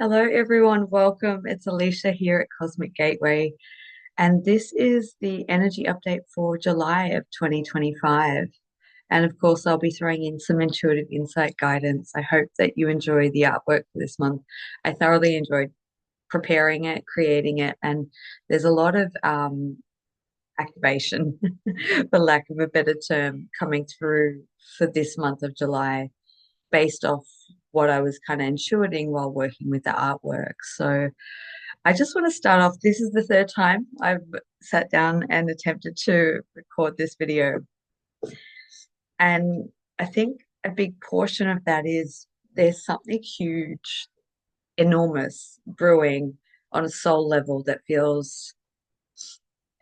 Hello, everyone. Welcome. It's Alisha here at Cosmic Gateway, and this is the energy update for July of 2025. And of course, I'll be throwing in some intuitive insight guidance. I hope that you enjoy the artwork for this month. I thoroughly enjoyed preparing it, creating it, and there's a lot of activation, for lack of a better term, coming through for this month of July based off what I was kind of intuiting while working with the artwork. So I just want to start off. This is the third time I've sat down and attempted to record this video. And I think a big portion of that is there's something huge, enormous brewing on a soul level that feels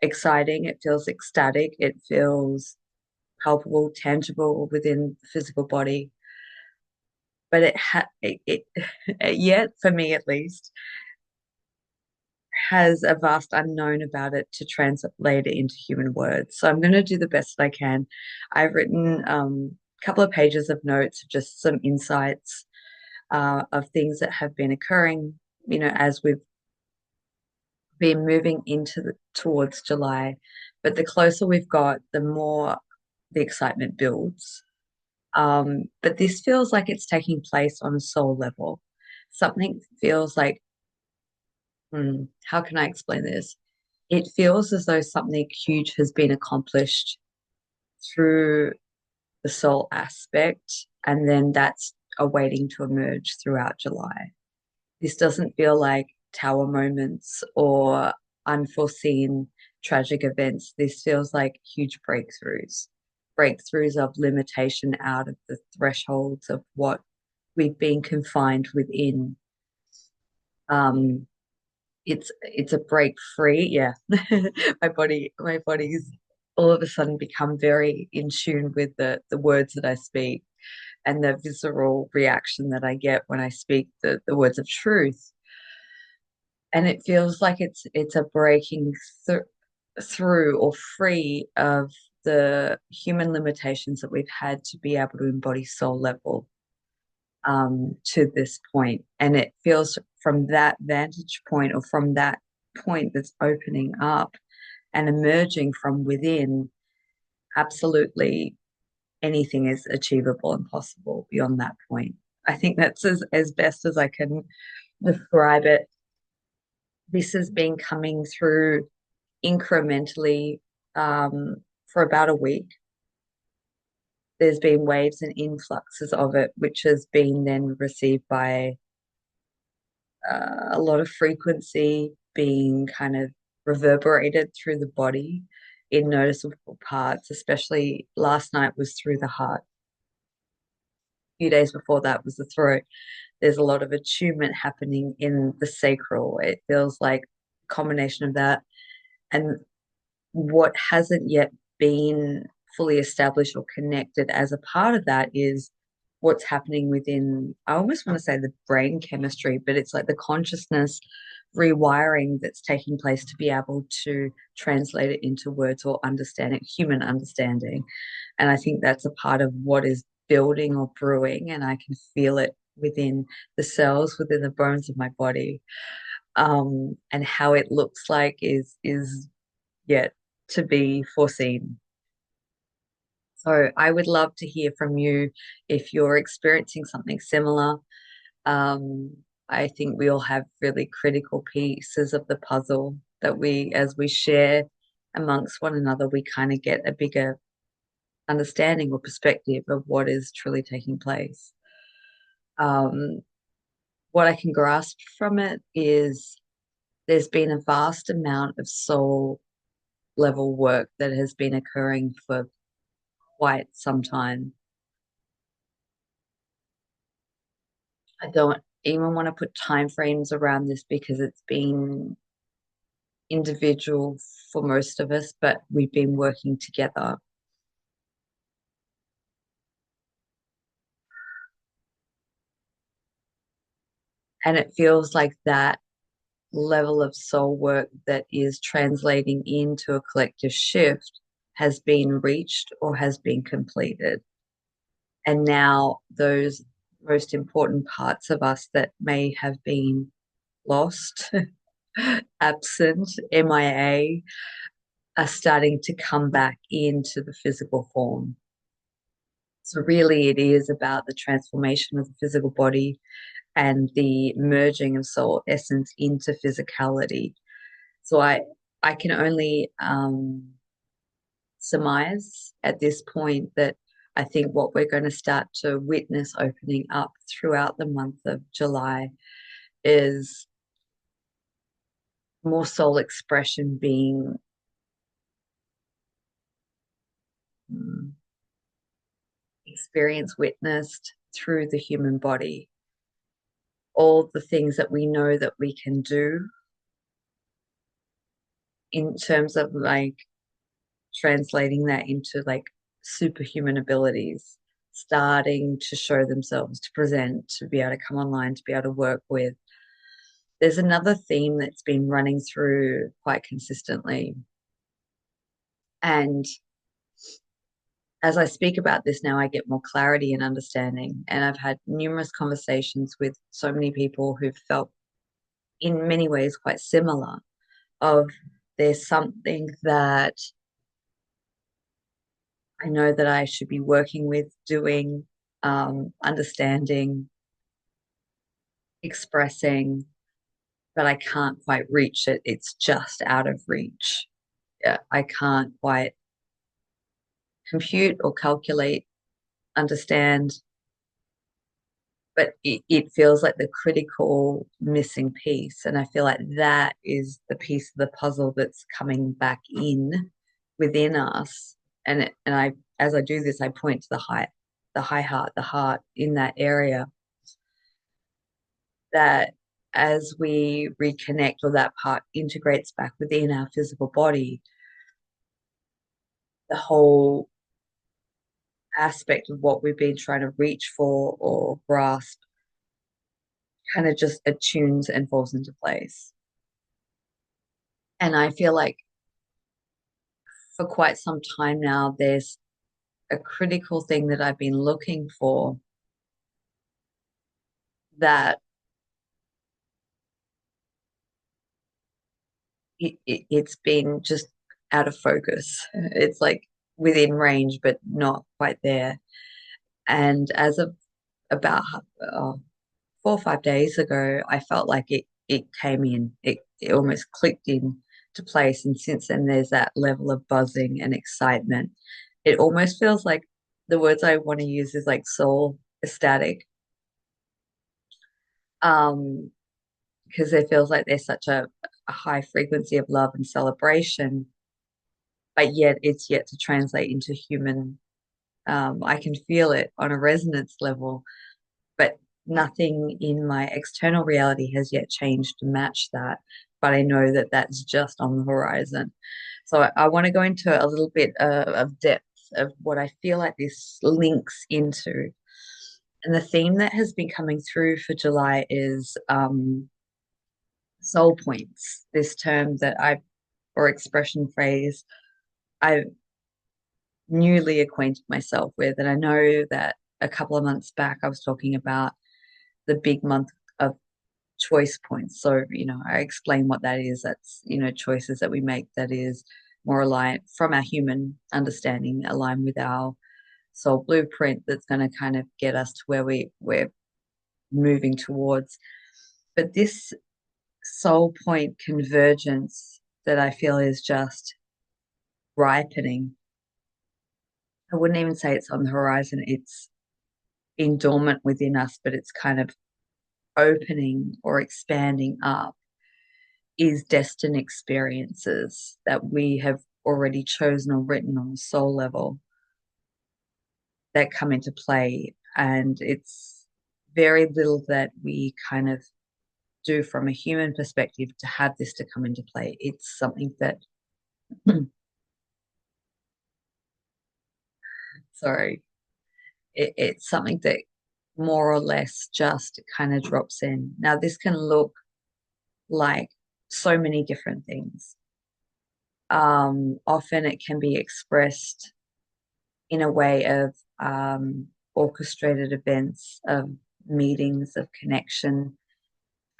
exciting. It feels ecstatic. It feels palpable, tangible within the physical body. But yet for me at least, has a vast unknown about it to translate it into human words. So I'm going to do the best I can. I've written a couple of pages of notes, just some insights of things that have been occurring, as we've been moving towards July. But the closer we've got, the more the excitement builds. But this feels like it's taking place on a soul level. Something feels like, how can I explain this? It feels as though something huge has been accomplished through the soul aspect, and then that's awaiting to emerge throughout July. This doesn't feel like tower moments or unforeseen tragic events. This feels like huge breakthroughs of limitation out of the thresholds of what we've been confined within. Um, it's a break free. Yeah. My body's all of a sudden become very in tune with the words that I speak and the visceral reaction that I get when I speak the words of truth. And it feels like it's a breaking through or free of the human limitations that we've had to be able to embody soul level to this point. And it feels from that vantage point or from that point that's opening up and emerging from within, absolutely anything is achievable and possible beyond that point. I think that's as best as I can describe it. This has been coming through incrementally for about a week. There's been waves and influxes of it, which has been then received by a lot of frequency being kind of reverberated through the body in noticeable parts, especially last night was through the heart. A few days before that was the throat. There's a lot of attunement happening in the sacral. It feels like a combination of that and what hasn't yet been fully established or connected as a part of that is what's happening within, I almost want to say the brain chemistry, but it's like the consciousness rewiring that's taking place to be able to translate it into words or understanding, human understanding. And I think that's a part of what is building or brewing, and I can feel it within the cells, within the bones of my body. And how it looks like is yet to be foreseen. So I would love to hear from you if you're experiencing something similar. Um, I think we all have really critical pieces of the puzzle that as we share amongst one another, we kind of get a bigger understanding or perspective of what is truly taking place. Um, what I can grasp from it is there's been a vast amount of soul level work that has been occurring for quite some time. I don't even want to put time frames around this because it's been individual for most of us, but we've been working together. And it feels like that level of soul work that is translating into a collective shift has been reached or has been completed. And now those most important parts of us that may have been lost, absent, MIA, are starting to come back into the physical form. So, really, it is about the transformation of the physical body and the merging of soul essence into physicality. So, I can only surmise at this point that I think what we're going to start to witness opening up throughout the month of July is more soul expression being experienced, witnessed through the human body. All the things that we know that we can do in terms of like translating that into like superhuman abilities starting to show themselves, to present, to be able to come online, to be able to work with. There's another theme that's been running through quite consistently. And as I speak about this now, I get more clarity and understanding. And I've had numerous conversations with so many people who've felt in many ways quite similar of there's something that I know that I should be working with, doing, understanding, expressing, but I can't quite reach it. It's just out of reach. I can't quite compute or calculate, understand, but it feels like the critical missing piece. And I feel like that is the piece of the puzzle that's coming back in within us. And I, as I do this, I point to the high heart, the heart in that area, that as we reconnect or that part integrates back within our physical body, the whole aspect of what we've been trying to reach for or grasp kind of just attunes and falls into place. And I feel like for quite some time now, there's a critical thing that I've been looking for that it's been just out of focus. It's like within range, but not quite there. And as of about 4 or 5 days ago, I felt like it came in. It almost clicked in to place. And since then, there's that level of buzzing and excitement. It almost feels like the words I want to use is like soul ecstatic. Um, because it feels like there's such a high frequency of love and celebration, but yet it's yet to translate into human. I can feel it on a resonance level, but nothing in my external reality has yet changed to match that. But I know that that's just on the horizon. So I want to go into a little bit of depth of what I feel like this links into. And the theme that has been coming through for July is soul points, this term that or expression phrase I've newly acquainted myself with. And I know that a couple of months back, I was talking about the big month of choice points. So, I explain what that is. That's, choices that we make that is more aligned from our human understanding, aligned with our soul blueprint that's going to kind of get us to where we're moving towards. But this soul point convergence that I feel is just ripening. I wouldn't even say it's on the horizon. It's been dormant within us, but it's kind of opening or expanding up, is destined experiences that we have already chosen or written on the soul level that come into play. And it's very little that we kind of do from a human perspective to have this to come into play. It's something that, sorry, it's something that more or less just kind of drops in. Now, this can look like so many different things. Often it can be expressed in a way of orchestrated events, of meetings of connection,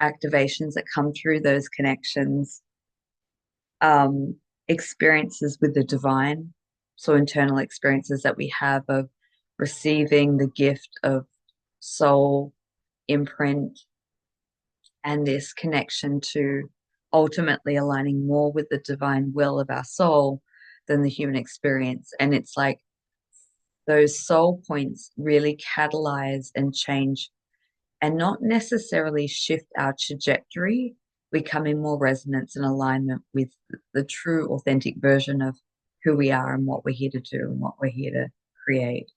activations that come through those connections, um, experiences with the divine, so internal experiences that we have of receiving the gift of soul imprint and this connection to ultimately aligning more with the divine will of our soul than the human experience. And it's like those soul points really catalyze and change and not necessarily shift our trajectory. We come in more resonance and alignment with the true, authentic version of who we are and what we're here to do and what we're here to create.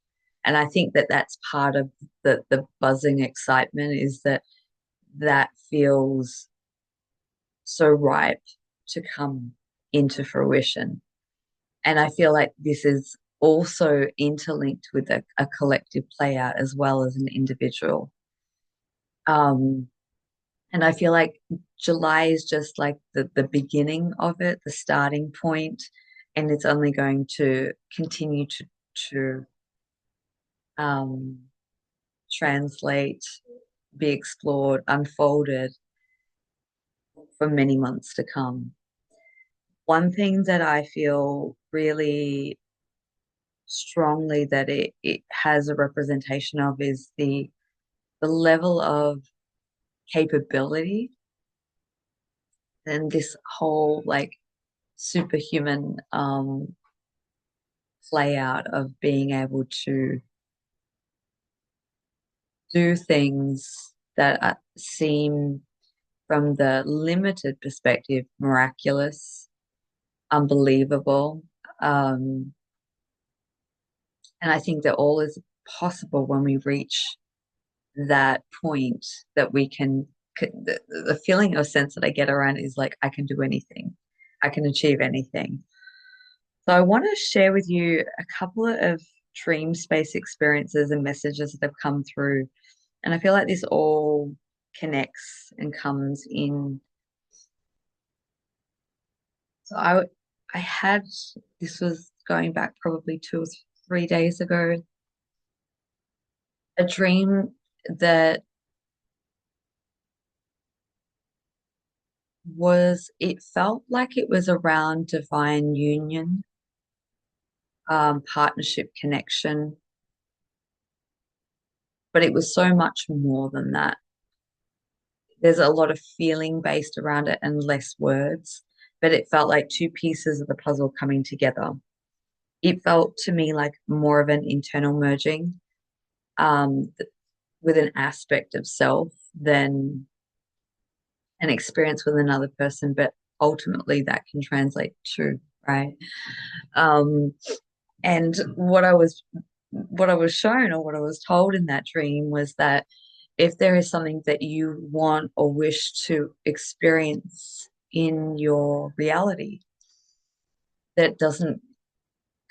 And I think that that's part of the buzzing excitement is that that feels so ripe to come into fruition. And I feel like this is also interlinked with a collective play out as well as an individual. Um, and I feel like July is just like the beginning of it, the starting point, and it's only going to continue to um, translate, be explored, unfolded for many months to come. One thing that I feel really strongly that it has a representation of is the level of capability and this whole like superhuman play out of being able to do things that seem from the limited perspective miraculous, unbelievable. And I think that all is possible when we reach that point that we can, the feeling or sense that I get around is like, I can do anything, I can achieve anything. So I want to share with you a couple of dream space experiences and messages that have come through. And I feel like this all connects and comes in. So I had, this was going back probably 2 or 3 days ago, a dream that it felt like it was around divine union, partnership connection, but it was so much more than that. There's a lot of feeling based around it and less words, but it felt like two pieces of the puzzle coming together. It felt to me like more of an internal merging, um, with an aspect of self than an experience with another person, but ultimately that can translate to, right? Um, and what I was shown or what I was told in that dream was that if there is something that you want or wish to experience in your reality that doesn't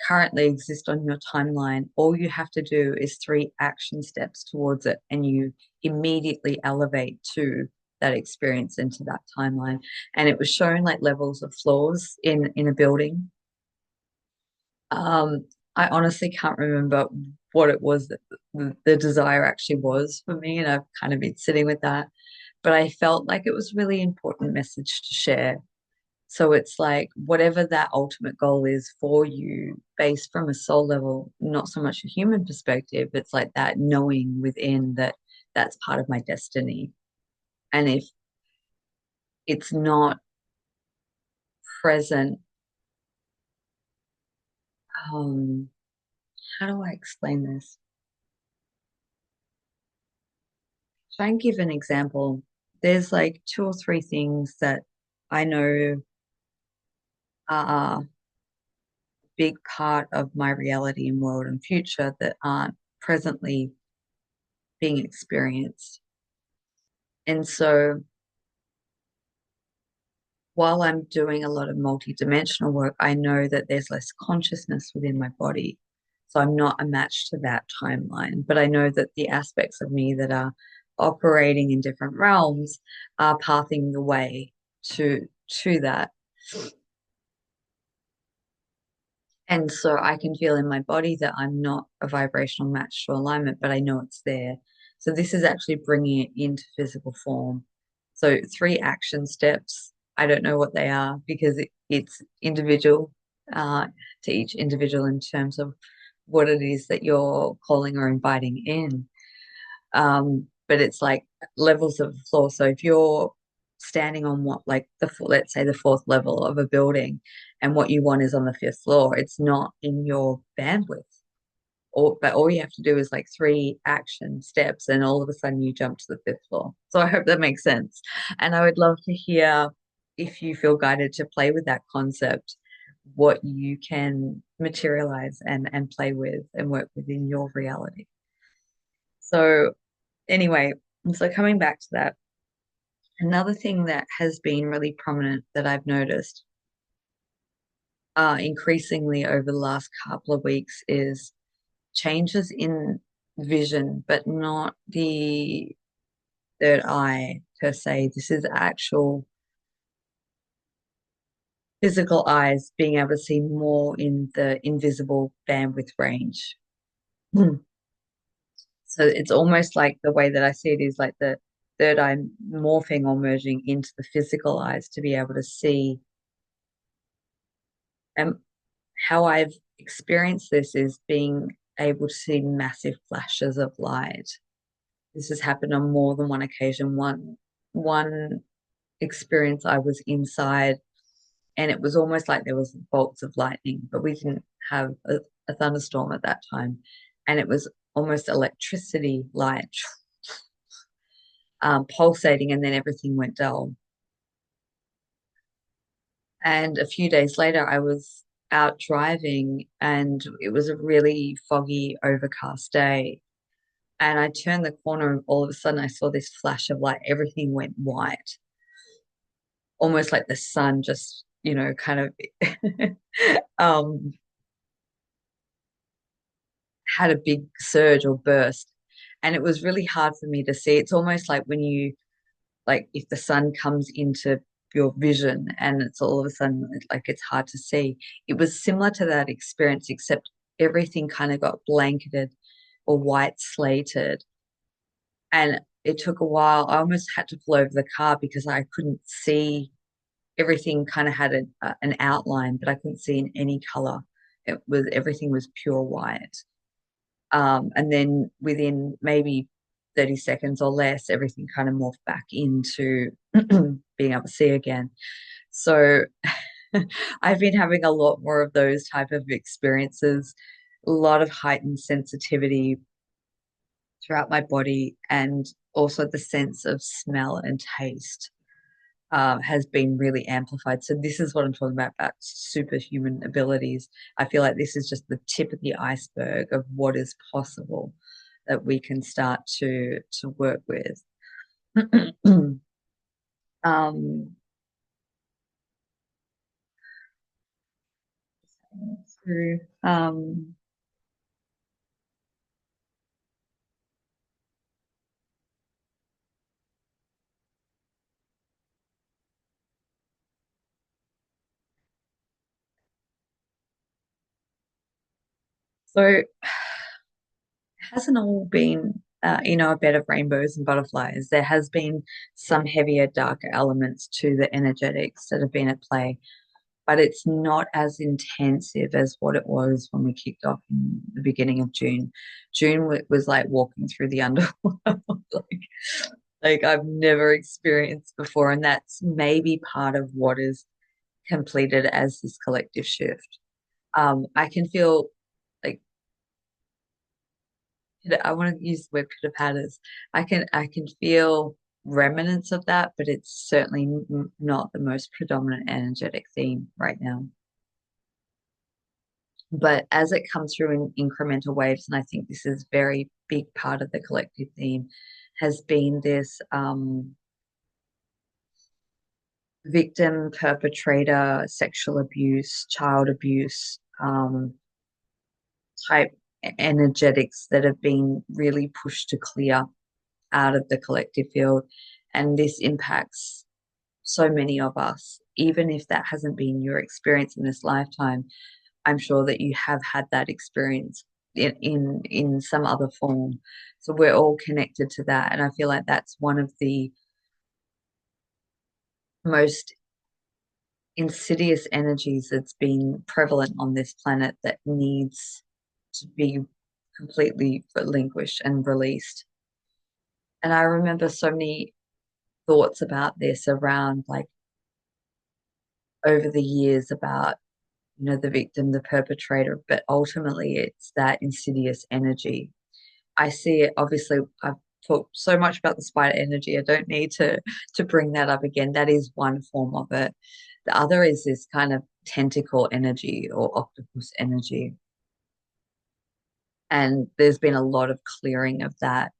currently exist on your timeline, all you have to do is 3 action steps towards it, and you immediately elevate to that experience into that timeline. And it was showing like levels of floors in a building. Um, I honestly can't remember what it was that the desire actually was for me, and I've kind of been sitting with that. But I felt like it was really important message to share. So it's like whatever that ultimate goal is for you, based from a soul level, not so much a human perspective, it's like that knowing within that that's part of my destiny. And if it's not present, um, how do I explain this? Try and give an example. There's like 2 or 3 things that I know are a big part of my reality and world and future that aren't presently being experienced. And so while I'm doing a lot of multidimensional work, I know that there's less consciousness within my body. So I'm not a match to that timeline. But I know that the aspects of me that are operating in different realms are pathing the way to that. And so I can feel in my body that I'm not a vibrational match to alignment, but I know it's there. So this is actually bringing it into physical form. So three action steps. I don't know what they are because it's individual to each individual in terms of what it is that you're calling or inviting in. But it's like levels of the floor. So if you're standing on what, like let's say the fourth level of a building, and what you want is on the fifth floor, it's not in your bandwidth. But all you have to do is like three action steps, and all of a sudden you jump to the fifth floor. So I hope that makes sense. And I would love to hear if you feel guided to play with that concept, what you can materialize and play with and work within your reality. So anyway, so coming back to that, another thing that has been really prominent that I've noticed increasingly over the last couple of weeks is changes in vision, but not the third eye per se. This is actual physical eyes being able to see more in the invisible bandwidth range. So it's almost like the way that I see it is like the third eye morphing or merging into the physical eyes to be able to see. And how I've experienced this is being able to see massive flashes of light. This has happened on more than one occasion. One experience I was inside, and it was almost like there was bolts of lightning, but we didn't have a thunderstorm at that time. And it was almost electricity light pulsating, and then everything went dull. And a few days later, I was out driving, and it was a really foggy, overcast day. And I turned the corner, and all of a sudden, I saw this flash of light. Everything went white, almost like the sun just, kind of um, had a big surge or burst. And it was really hard for me to see. It's almost like when like, if the sun comes into your vision and it's all of a sudden like it's hard to see. It was similar to that experience, except everything kind of got blanketed or white slated. And it took a while. I almost had to pull over the car because I couldn't see. Everything kind of had an outline, but I couldn't see in any color. Everything was pure white. And then within maybe 30 seconds or less, everything kind of morphed back into being able to see again. So I've been having a lot more of those type of experiences, a lot of heightened sensitivity throughout my body, and also the sense of smell and taste has been really amplified. So this is what I'm talking about superhuman abilities. I feel like this is just the tip of the iceberg of what is possible that we can start to work with. um, through so it hasn't all been a bed of rainbows and butterflies. There has been some heavier, darker elements to the energetics that have been at play, but it's not as intensive as what it was when we kicked off in the beginning of June. June was like walking through the underworld, like I've never experienced before, and that's maybe part of what is completed as this collective shift. I can feel like I want to use the word pitter patters. I can feel remnants of that, but it's certainly not the most predominant energetic theme right now. But as it comes through in incremental waves, and I think this is very big part of the collective theme, has been this victim, perpetrator, sexual abuse, child abuse type energetics that have been really pushed to clear out of the collective field. And this impacts so many of us. Even if that hasn't been your experience in this lifetime, I'm sure that you have had that experience in some other form. So we're all connected to that. And I feel like that's one of the most insidious energies that's been prevalent on this planet that needs to be completely relinquished and released. And I remember so many thoughts about this around like over the years about, the victim, the perpetrator, but ultimately it's that insidious energy. I see it, obviously, I've talked so much about the spider energy. I don't need to bring that up again. That is one form of it. The other is this kind of tentacle energy or octopus energy. And there's been a lot of clearing of that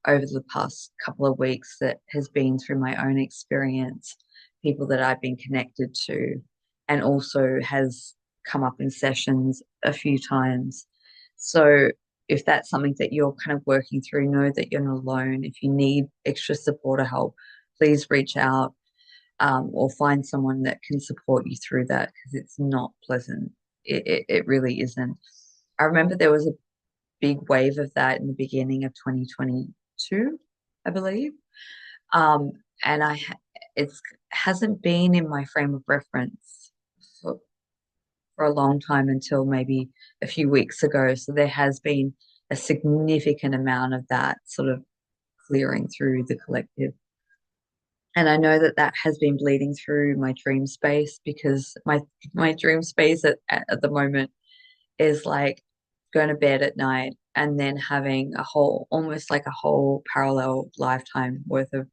over the past couple of weeks that has been through my own experience, people that I've been connected to, and also has come up in sessions a few times. So if that's something that you're kind of working through, know that you're not alone. If you need extra support or help, please reach out, or find someone that can support you through that because it's not pleasant. It really isn't. I remember there was a big wave of that in the beginning of 2022, I believe. Um, and it's hasn't been in my frame of reference for, for a long time until maybe a few weeks ago. So there has been a significant amount of that sort of clearing through the collective. And I know that that has been bleeding through my dream space because my dream space at the moment is like going to bed at night and then having a whole, almost like a whole parallel lifetime worth of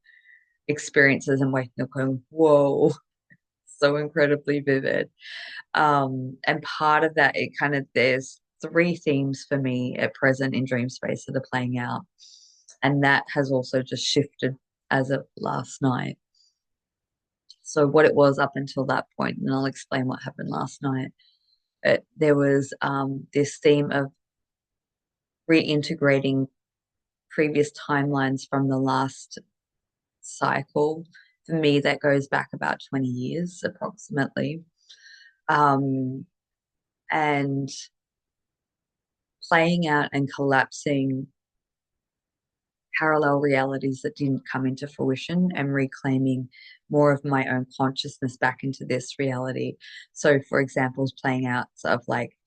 experiences and waking up going, whoa, so incredibly vivid. And part of that, it kind of, there's three themes for me at present in dream space that are playing out. And that has also just shifted as of last night. So what it was up until that point, and I'll explain what happened last night. There was this theme of reintegrating previous timelines from the last cycle. For me, that goes back about 20 years approximately. Um, and playing out and collapsing parallel realities that didn't come into fruition and reclaiming more of my own consciousness back into this reality. So, for example, playing out of like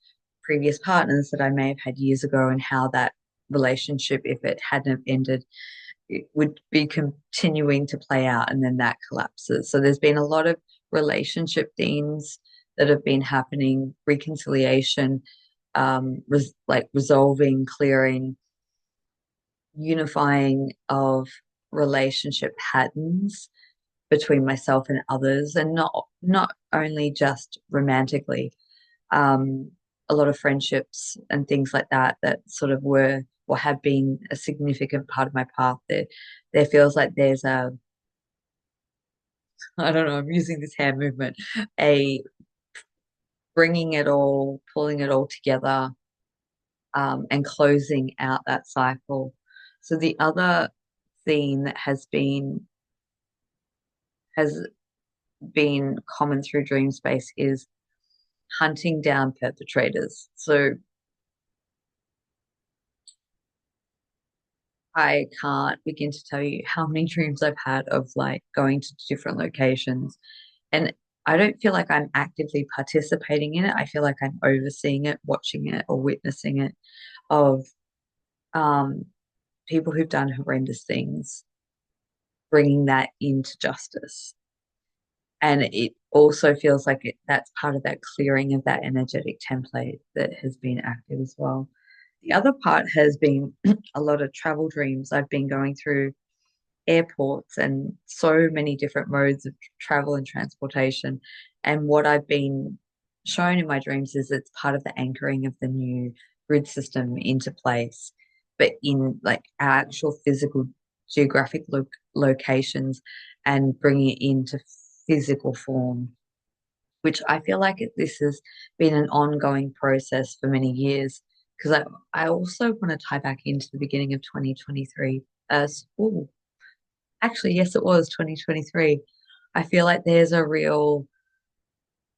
previous partners that I may have had years ago and how that relationship, if it hadn't ended, it would be continuing to play out and then that collapses. So there's been a lot of relationship themes that have been happening, reconciliation, like resolving, clearing, unifying of relationship patterns between myself and others, and not only just romantically. A lot of friendships and things like that that sort of were or have been a significant part of my path. There feels like there's a, I don't know, I'm using this hand movement, a bringing it all, pulling it all together, and closing out that cycle. So the other theme that has been common through dream space is hunting down perpetrators. So I can't begin to tell you how many dreams I've had of like going to different locations. And I don't feel like I'm actively participating in it. I feel like I'm overseeing it, watching it, or witnessing it of um, people who've done horrendous things, bringing that into justice. And it also feels like that's part of that clearing of that energetic template that has been active as well. The other part has been a lot of travel dreams. I've been going through airports and so many different modes of travel and transportation. And what I've been shown in my dreams is it's part of the anchoring of the new grid system into place, but in like actual physical geographic locations and bringing it into physical form, which I feel like this has been an ongoing process for many years. Because I also want to tie back into the beginning of 2023 as, oh, actually, yes, it was 2023. I feel like there's a real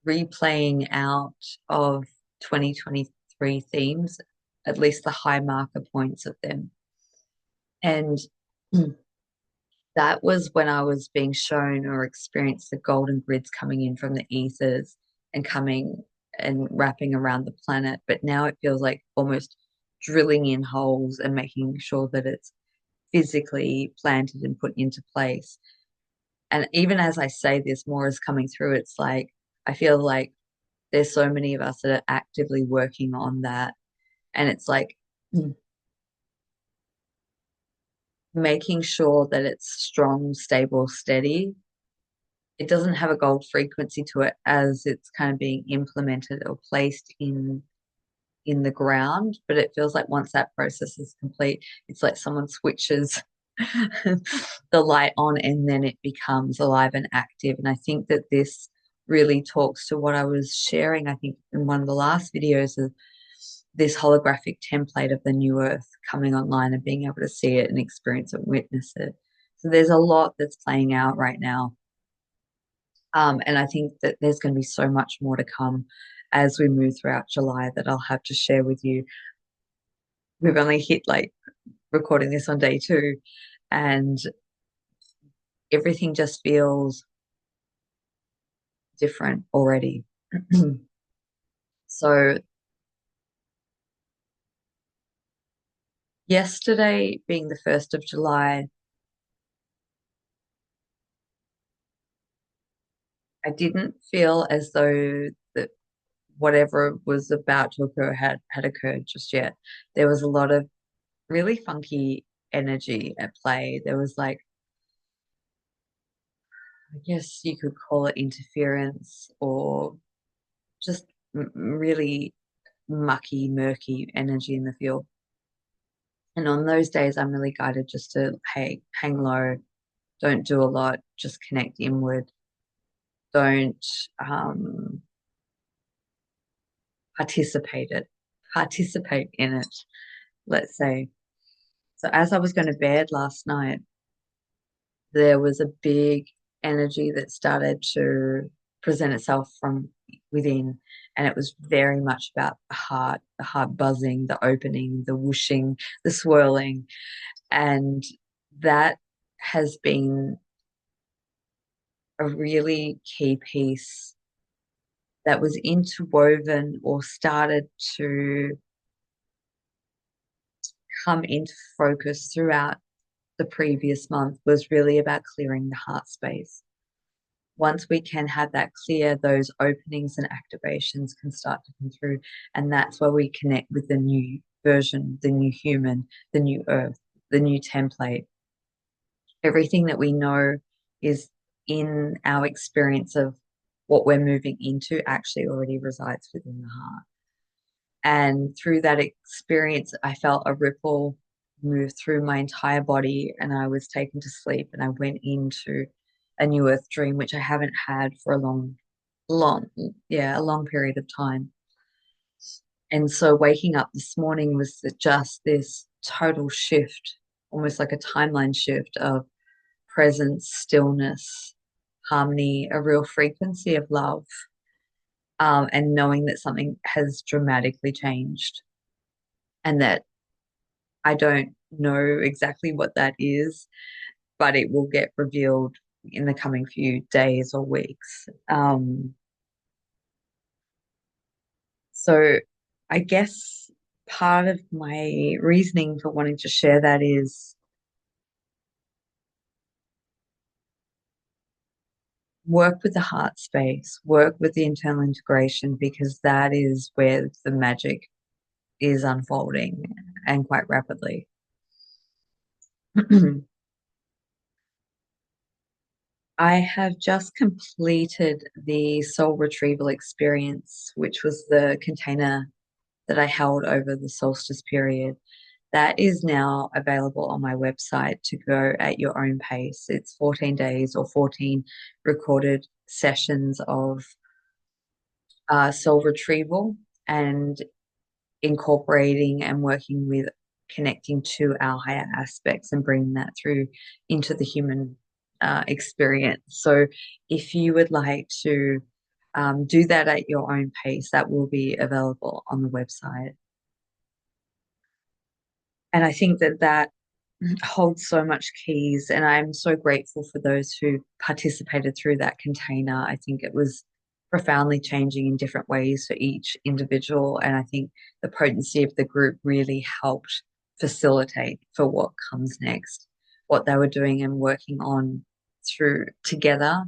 replaying out of 2023 themes at least the high marker points of them. And that was when I was being shown or experienced the golden grids coming in from the ethers and coming and wrapping around the planet. But now it feels like almost drilling in holes and making sure that it's physically planted and put into place. And even as I say this, more is coming through. It's like I feel like there's so many of us that are actively working on that. And it's like making sure that it's strong, stable, steady. It doesn't have a gold frequency to it as it's kind of being implemented or placed in the ground, but it feels like once that process is complete, it's like someone switches the light on and then it becomes alive and active. And I think that this really talks to what I was sharing, I think, in one of the last videos of this holographic template of the new earth coming online and being able to see it and experience it and witness it. So there's a lot that's playing out right now. And I think that there's going to be so much more to come as we move throughout July that I'll have to share with you. We've only hit like recording this on day 2, and everything just feels different already. So, yesterday being the 1st of July, I didn't feel as though that whatever was about to occur had occurred just yet. There was a lot of really funky energy at play. There was like, I guess you could call it interference or just really mucky, murky energy in the field. And on those days, I'm really guided just to, hey, hang low, don't do a lot, just connect inward, don't um, participate it, participate in it, let's say. So as I was going to bed last night, there was a big energy that started to present itself from within. And it was very much about the heart buzzing, the opening, the whooshing, the swirling. And that has been a really key piece that was interwoven or started to come into focus throughout the previous month was really about clearing the heart space. Once we can have that clear, those openings and activations can start to come through. And that's where we connect with the new version, the new human, the new earth, the new template. Everything that we know is in our experience of what we're moving into actually already resides within the heart. And through that experience, I felt a ripple move through my entire body and I was taken to sleep and I went into a new earth dream, which I haven't had for a a long period of time. And so waking up this morning was just this total shift, almost like a timeline shift of presence, stillness, harmony, a real frequency of love, and knowing that something has dramatically changed and that I don't know exactly what that is, but it will get revealed in the coming few days or weeks. So I guess part of my reasoning for wanting to share that is work with the heart space, work with the internal integration, because that is where the magic is unfolding and quite rapidly. I have just completed the Soul Retrieval Experience, which was the container that I held over the solstice period. That is now available on my website to go at your own pace. It's 14 days or 14 recorded sessions of soul retrieval and incorporating and working with connecting to our higher aspects and bringing that through into the human experience. So if you would like to do that at your own pace, that will be available on the website. And I think that that holds so much keys. And I'm so grateful for those who participated through that container. I think it was profoundly changing in different ways for each individual. And I think the potency of the group really helped facilitate for what comes next, what they were doing and working on through together,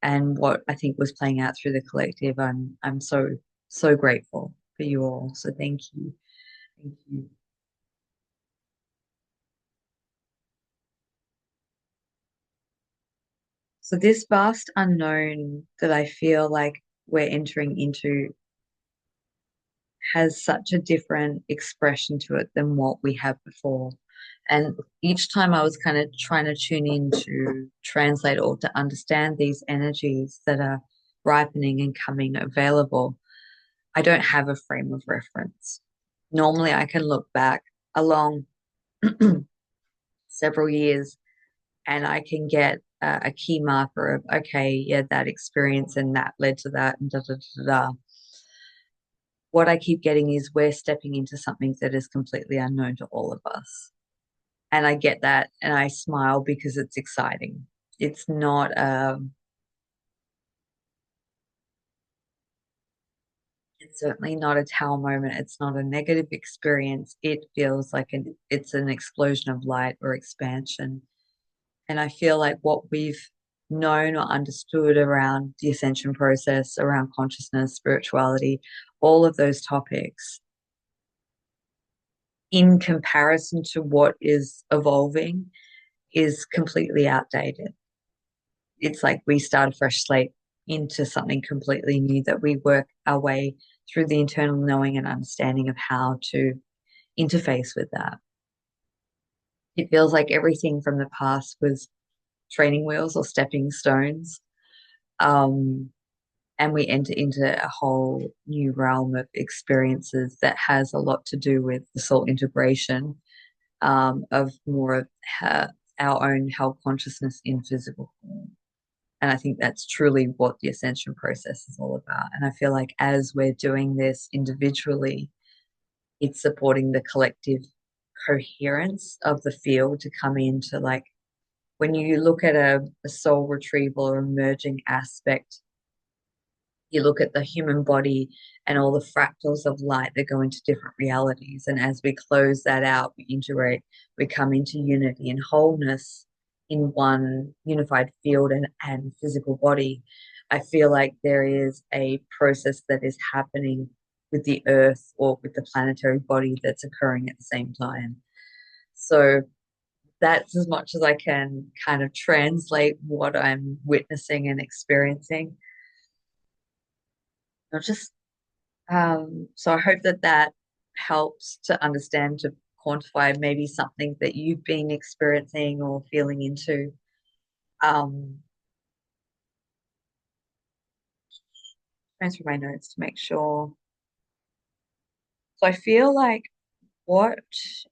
and what I think was playing out through the collective. I'm so grateful for you all. So thank you. Thank you. So this vast unknown that I feel like we're entering into has such a different expression to it than what we had before. And each time I was kind of trying to tune in to translate or to understand these energies that are ripening and coming available, I don't have a frame of reference. Normally, I can look back along several years and I can get a key marker of, okay, yeah, that experience and that led to that and da da da da. What I keep getting is we're stepping into something that is completely unknown to all of us. And I get that and I smile because it's exciting. It's not it's certainly not a towel moment. It's not a negative experience. It feels like it's an explosion of light or expansion. And I feel like what we've known or understood around the ascension process, around consciousness, spirituality, all of those topics, in comparison to what is evolving, is completely outdated. It's like we start a fresh slate into something completely new that we work our way through the internal knowing and understanding of how to interface with that. It feels like everything from the past was training wheels or stepping stones. Um, and we enter into a whole new realm of experiences that has a lot to do with the soul integration, of more of our own health consciousness in physical form. And I think that's truly what the ascension process is all about. And I feel like as we're doing this individually, it's supporting the collective coherence of the field to come into, like, when you look at a soul retrieval or emerging aspect, you look at the human body and all the fractals of light that go into different realities. And as we close that out, we integrate, we come into unity and wholeness in one unified field and physical body. I feel like there is a process that is happening with the earth or with the planetary body that's occurring at the same time. So that's as much as I can kind of translate what I'm witnessing and experiencing. Not just so I hope that that helps to understand, to quantify maybe something that you've been experiencing or feeling into. Um, Transfer my notes to make sure. So I feel like what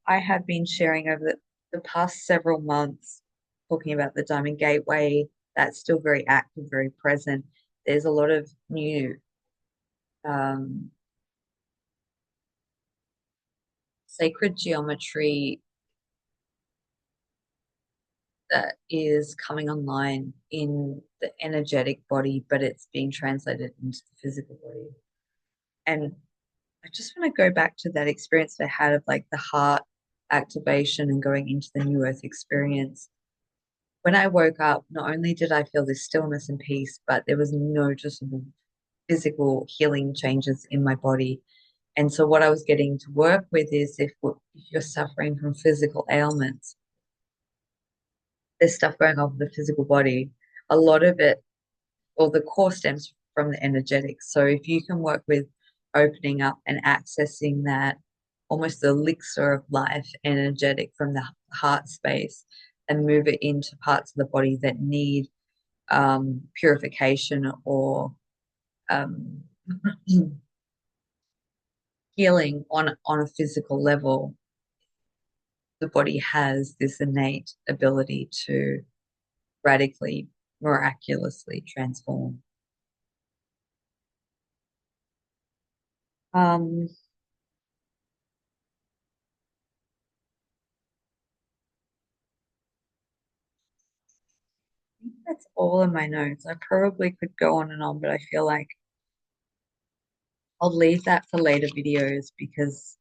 I have been sharing over the past several months, talking about the Diamond Gateway, that's still very active, very present. There's a lot of new um, sacred geometry that is coming online in the energetic body, but it's being translated into the physical body. And I just want to go back to that experience that I had of like the heart activation and going into the new earth experience. When I woke up, not only did I feel this stillness and peace, but there was noticeable physical healing changes in my body. And so what I was getting to work with is, if you're suffering from physical ailments, there's stuff going on with the physical body. A lot of it, or the core, stems from the energetics. So if you can work with opening up and accessing that, almost the elixir of life energetic from the heart space, and move it into parts of the body that need purification or um, healing on a physical level, the body has this innate ability to radically, miraculously transform. Um, that's all in my notes. I probably could go on and on, but I feel like I'll leave that for later videos because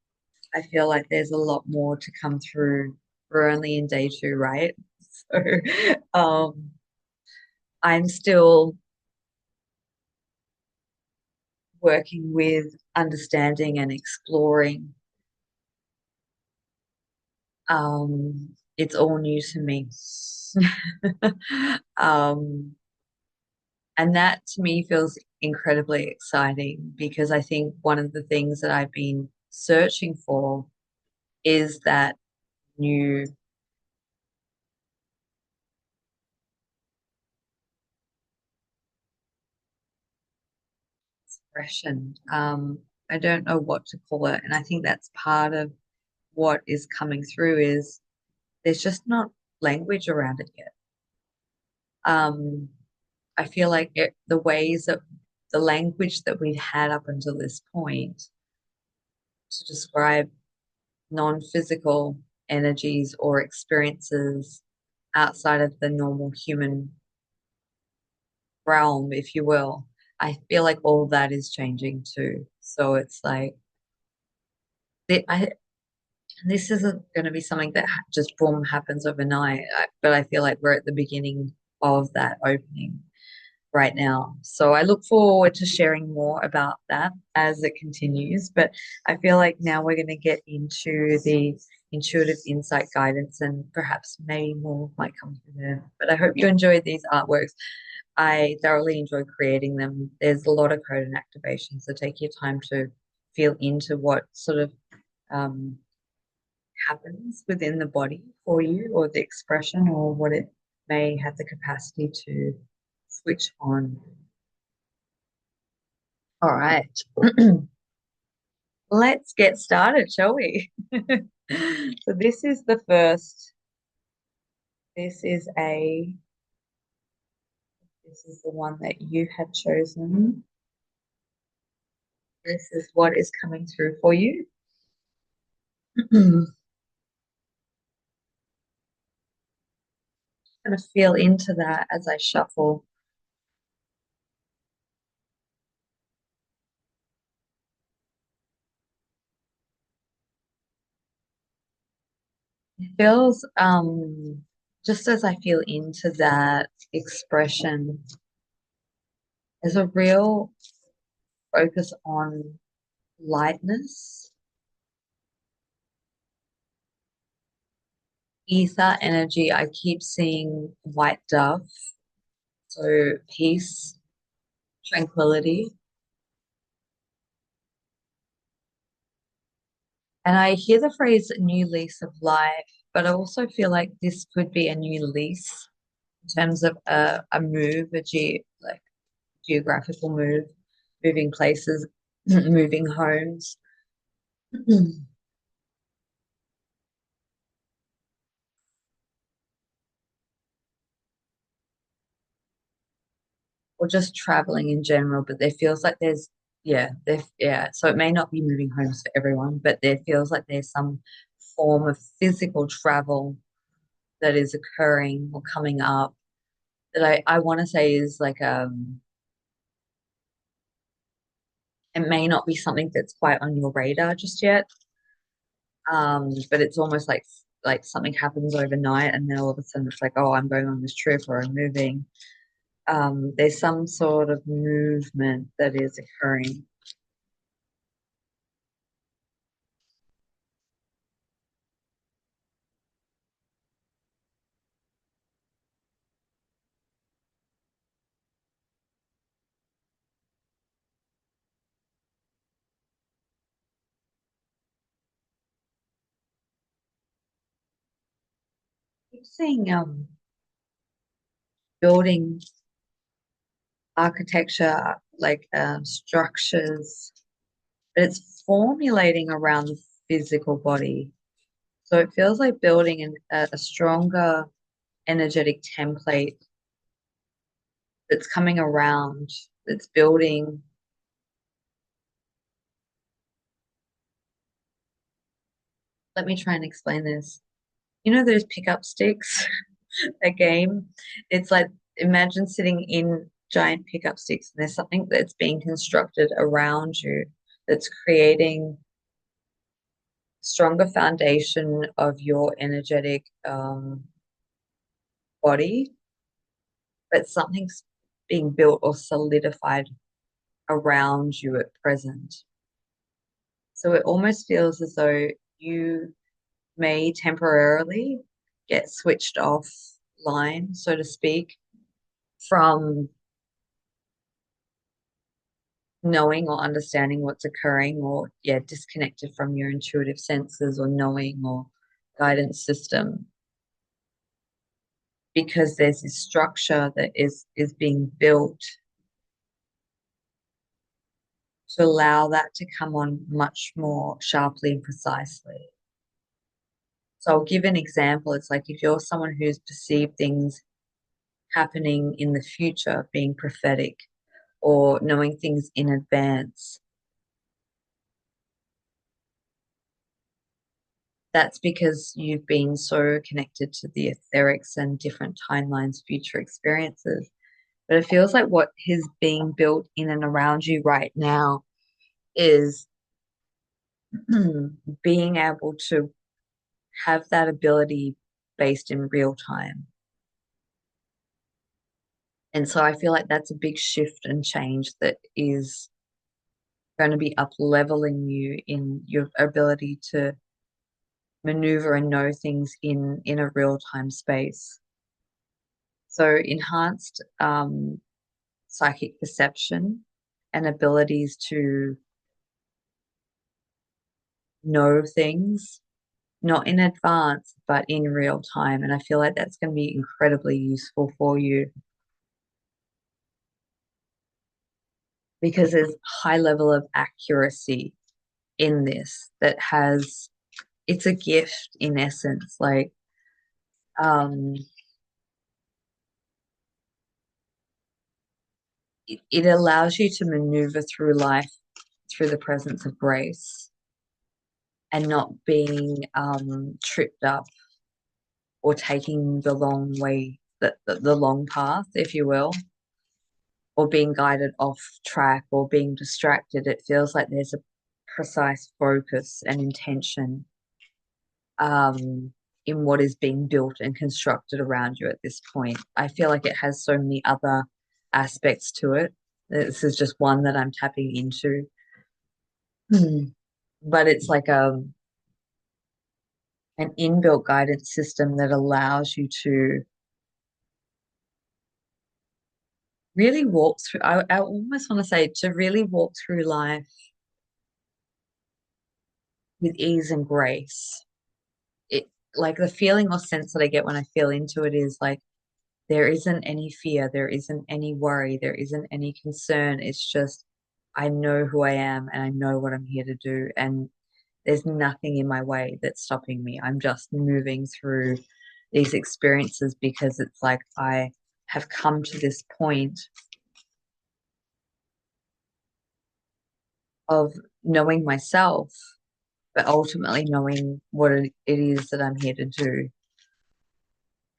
I feel like there's a lot more to come through. We're only in day two, right? So um, I'm still working with understanding and exploring. It's all new to me. um, and that to me feels incredibly exciting because I think one of the things that I've been searching for is that new expression. I don't know what to call it. And I think that's part of what is coming through is there's just not language around it yet. Um, I feel like the ways that the language that we've had up until this point to describe non-physical energies or experiences outside of the normal human realm, if you will, I feel like all that is changing too. So it's like I this isn't going to be something that just boom happens overnight, but I feel like we're at the beginning of that opening right now. So I look forward to sharing more about that as it continues. But I feel like now we're going to get into the intuitive insight guidance and perhaps maybe more might come through there. But I hope you enjoyed these artworks. I thoroughly enjoy creating them. There's a lot of code and activations, so take your time to feel into what sort of um, happens within the body for you, or the expression, or what it may have the capacity to switch on. All right, let's get started, shall we? So this is the first. This is a. This is the one that you had chosen. This is what is coming through for you. Going to feel into that as I shuffle. It feels just as I feel into that expression, there's a real focus on lightness, ether energy. I keep seeing white dove, so peace, tranquility. And I hear the phrase new lease of life, but I also feel like this could be a new lease in terms of a move, like geographical move, moving places, moving homes, or just traveling in general. But there feels like yeah. So it may not be moving homes for everyone, but there feels like there's some form of physical travel that is occurring or coming up that I want to say is like it may not be something that's quite on your radar just yet. But it's almost like something happens overnight and then all of a sudden it's like, oh, I'm going on this trip or I'm moving. There's some sort of movement that is occurring. Keep seeing building architecture, like structures, but it's formulating around the physical body. So it feels like building a stronger energetic template that's coming around, that's building. Let me try and explain this. You know those pickup sticks, a game? It's like imagine sitting in giant pickup sticks and there's something that's being constructed around you that's creating stronger foundation of your energetic body, but something's being built or solidified around you at present. So it almost feels as though you may temporarily get switched off line, so to speak, from knowing or understanding what's occurring, or yeah, disconnected from your intuitive senses or knowing or guidance system, because there's this structure that is being built to allow that to come on much more sharply and precisely. So I'll give an example. It's like if you're someone who's perceived things happening in the future, being prophetic or knowing things in advance, that's because you've been so connected to the etherics and different timelines, future experiences. But it feels like what is being built in and around you right now is being able to have that ability based in real time. And so I feel like that's a big shift and change that is going to be up leveling you in your ability to maneuver and know things in a real time space. So enhanced psychic perception and abilities to know things, not in advance, but in real time. And I feel like that's going to be incredibly useful for you because there's high level of accuracy in this that has, it's a gift in essence. Like, um, it allows you to maneuver through life through the presence of grace and not being tripped up or taking the long way, the long path, if you will, or being guided off track or being distracted. It feels like there's a precise focus and intention in what is being built and constructed around you at this point. I feel like it has so many other aspects to it. This is just one that I'm tapping into. But it's like an inbuilt guidance system that allows you to really walk through. I almost want to say to really walk through life with ease and grace. It like the feeling or sense that I get when I feel into it is like there isn't any fear, there isn't any worry, there isn't any concern. It's just I know who I am and I know what I'm here to do, and there's nothing in my way that's stopping me. I'm just moving through these experiences because it's like I have come to this point of knowing myself, but ultimately knowing what it is that I'm here to do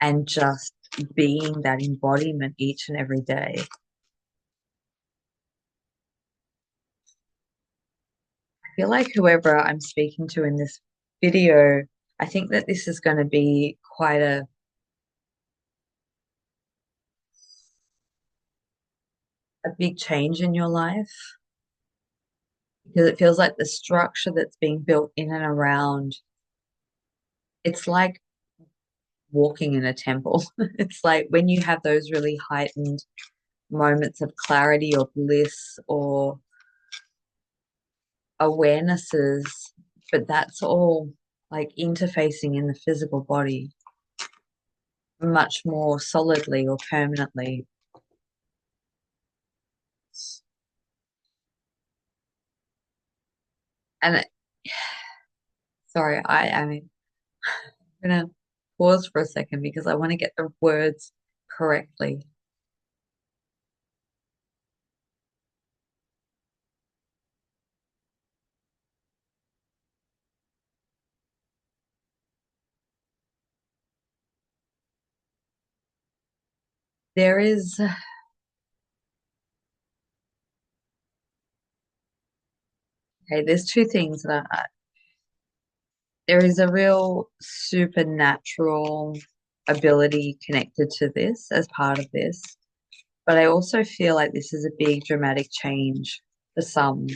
and just being that embodiment each and every day. I feel like whoever I'm speaking to in this video, I think that this is going to be quite a big change in your life because it feels like the structure that's being built in and around, it's like walking in a temple. It's like when you have those really heightened moments of clarity or bliss or awarenesses, but that's all like interfacing in the physical body much more solidly or permanently. And sorry, I'm gonna pause for a second because I want to get the words correctly. there is, okay, there's two things that there is a real supernatural ability connected to this as part of this. But I also feel like this is a big dramatic change for some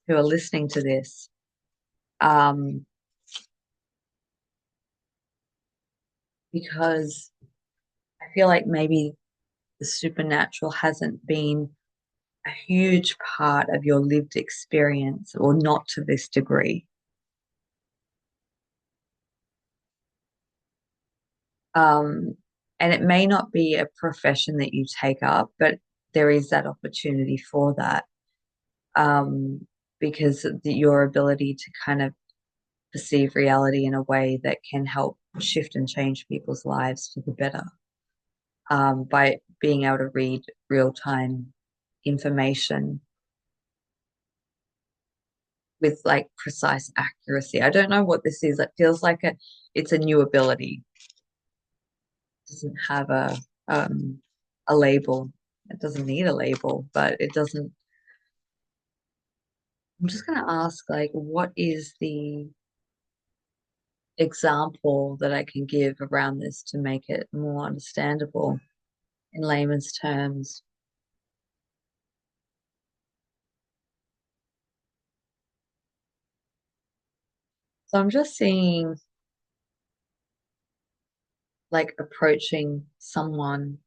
who are listening to this. Um, because I feel like maybe the supernatural hasn't been a huge part of your lived experience, or not to this degree. Um, and it may not be a profession that you take up, but there is that opportunity for that. Because your ability to kind of perceive reality in a way that can help shift and change people's lives for the better, by being able to read real time information with like precise accuracy. I don't know what this is. It feels like it's a new ability. It doesn't have a label. It doesn't need a label, but it doesn't. I'm just going to ask, like, what is the example that I can give around this to make it more understandable in layman's terms? So I'm just seeing like approaching someone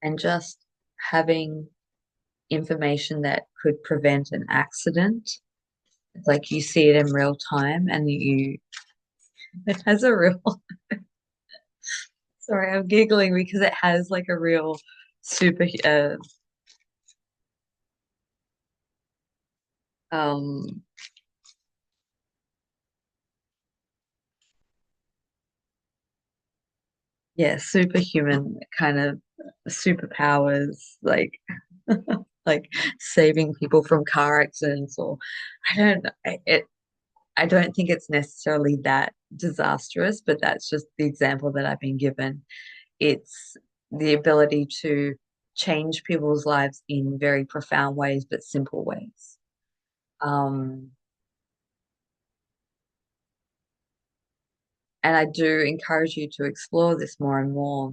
and just having information that could prevent an accident. It's like you see it in real time and it has a real, sorry, I'm giggling because it has like a real super, um, yeah, superhuman kind of superpowers, like saving people from car accidents, or I don't know. I don't think it's necessarily that disastrous, but that's just the example that I've been given. It's the ability to change people's lives in very profound ways, but simple ways. Um, and I do encourage you to explore this more and more.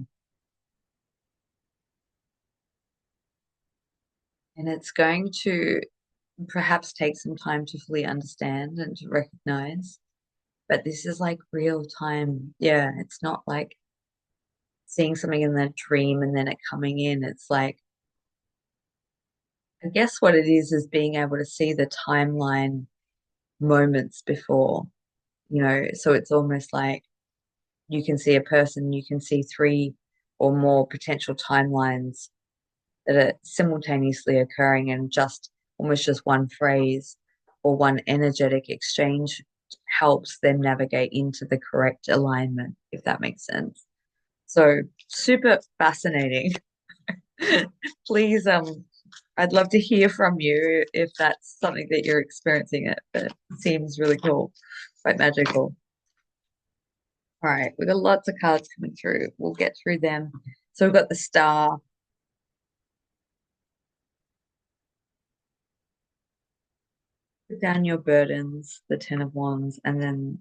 And it's going to perhaps take some time to fully understand and to recognize. But this is like real time. Yeah, it's not like seeing something in the dream and then it coming in. It's like, I guess what it is being able to see the timeline moments before, so it's almost like you can see a person, you can see three or more potential timelines that are simultaneously occurring, and just almost just one phrase or one energetic exchange helps them navigate into the correct alignment, if that makes sense. So super fascinating. Please, I'd love to hear from you if that's something that you're experiencing it, but it seems really cool, quite magical. All right, we've got lots of cards coming through. We'll get through them. So we've got the star, put down your burdens, the Ten of Wands, and then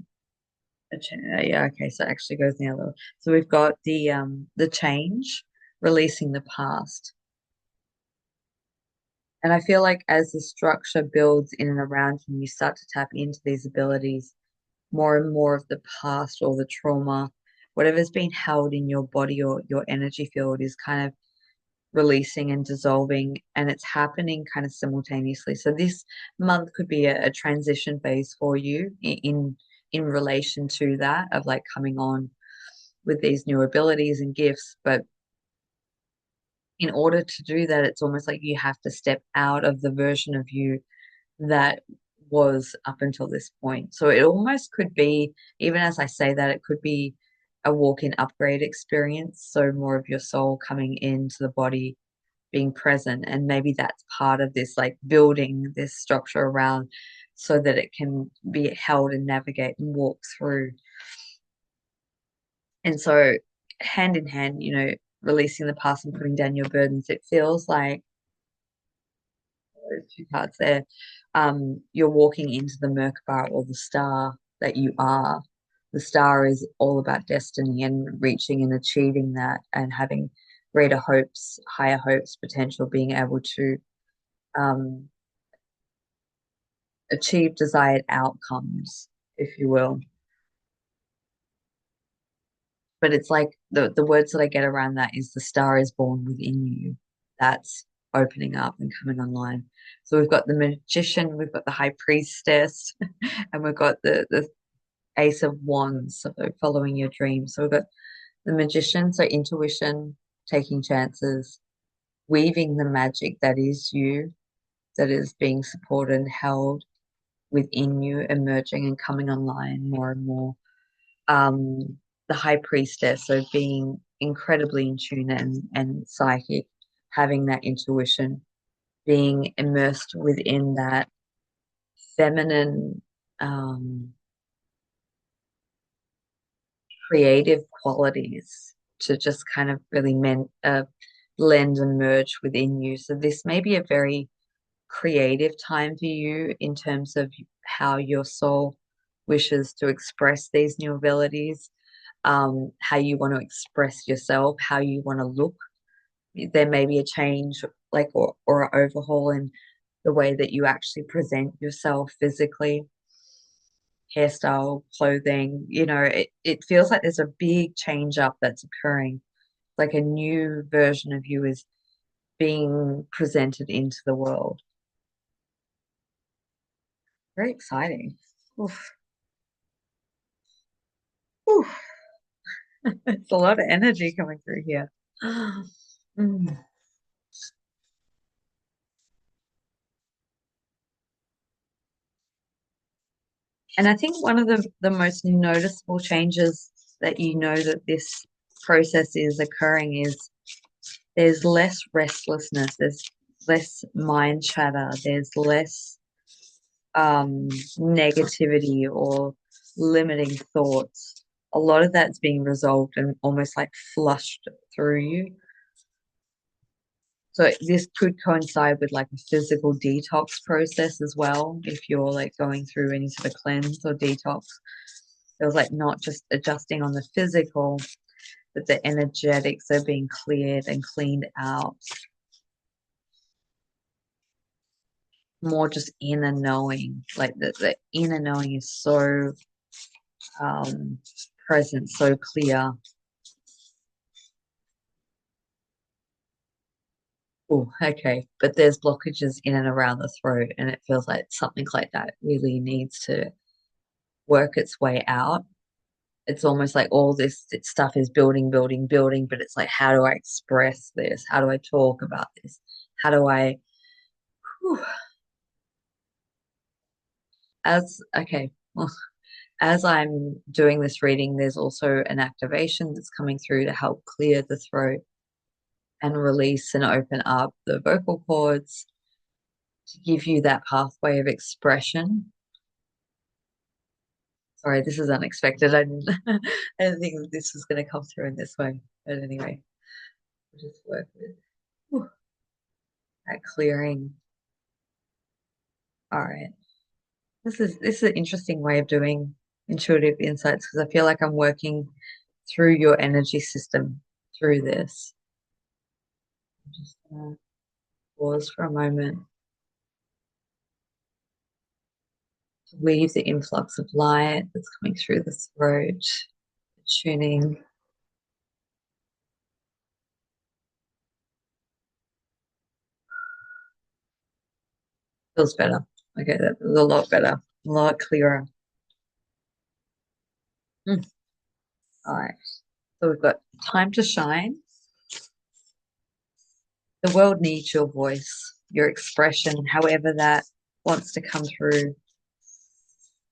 yeah, okay, so it actually goes the other way. So we've got the change, releasing the past. And I feel like as the structure builds in and around you, you start to tap into these abilities, more and more of the past or the trauma, whatever's been held in your body or your energy field is kind of releasing and dissolving, and it's happening kind of simultaneously. So this month could be a transition phase for you in relation to that, of like coming on with these new abilities and gifts. But in order to do that, it's almost like you have to step out of the version of you that was up until this point. So it almost could be, even as I say that, it could be a walk-in upgrade experience. So more of your soul coming into the body, being present. And maybe that's part of this, like building this structure around so that it can be held and navigate and walk through. And so hand in hand, releasing the past and putting down your burdens. It feels like there's two parts there. You're walking into the Merkaba or the star that you are. The star is all about destiny and reaching and achieving that and having greater hopes, higher hopes, potential, being able to um, achieve desired outcomes, if you will. But it's like the words that I get around that is the star is born within you. That's opening up and coming online. So we've got the magician, we've got the high priestess, and we've got the ace of wands, so following your dreams. So we've got the magician, so intuition, taking chances, weaving the magic that is you, that is being supported and held within you, emerging and coming online more and more. The high priestess, so being incredibly in tune and psychic, having that intuition, being immersed within that feminine, creative qualities to just kind of really blend and merge within you. So this may be a very creative time for you in terms of how your soul wishes to express these new abilities, how you want to express yourself, how you want to look. There may be a change, like or an overhaul in the way that you actually present yourself physically, hairstyle, clothing. It feels like there's a big change up that's occurring. Like a new version of you is being presented into the world. Very exciting. Oof. Oof. It's a lot of energy coming through here. Mm. And I think one of the most noticeable changes that that this process is occurring is there's less restlessness, there's less mind chatter, there's less negativity or limiting thoughts. A lot of that's being resolved and almost like flushed through you. So this could coincide with like a physical detox process as well, if you're like going through any sort of cleanse or detox. It was like not just adjusting on the physical, but the energetics are being cleared and cleaned out. More just inner knowing, like the inner knowing is so um, present, so clear. Oh, okay. But there's blockages in and around the throat, and it feels like something like that really needs to work its way out. It's almost like all this stuff is building, building, building, but it's like, how do I express this? How do I talk about this? How do I, whew, okay, well, as I'm doing this reading, there's also an activation that's coming through to help clear the throat and release and open up the vocal cords to give you that pathway of expression. Sorry, this is unexpected. I didn't think that this was going to come through in this way. But anyway, we'll just work with whew, that clearing. All right. This is an interesting way of doing intuitive insights because I feel like I'm working through your energy system through this. I'm just gonna pause for a moment to weave the influx of light that's coming through the throat, tuning. Feels better. Okay, that was a lot better, a lot clearer. Mm. All right. So we've got time to shine. The world needs your voice, your expression, however that wants to come through.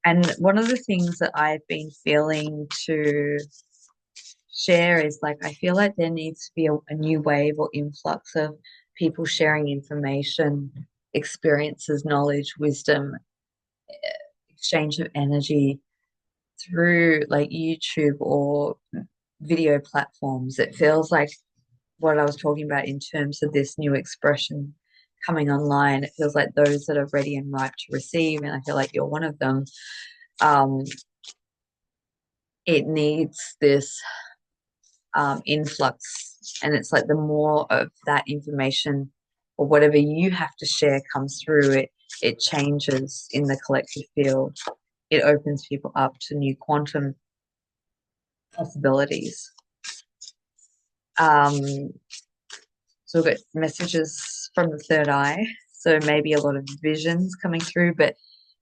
And one of the things that I've been feeling to share is like, I feel like there needs to be a new wave or influx of people sharing information, experiences, knowledge, wisdom, exchange of energy through like YouTube or video platforms. It feels like what I was talking about in terms of this new expression coming online. It feels like those that are ready and ripe to receive, and I feel like you're one of them. Um, it needs this influx, and it's like the more of that information or whatever you have to share comes through it, it changes in the collective field. It opens people up to new quantum possibilities. Um, so we've got messages from the third eye. So maybe a lot of visions coming through, but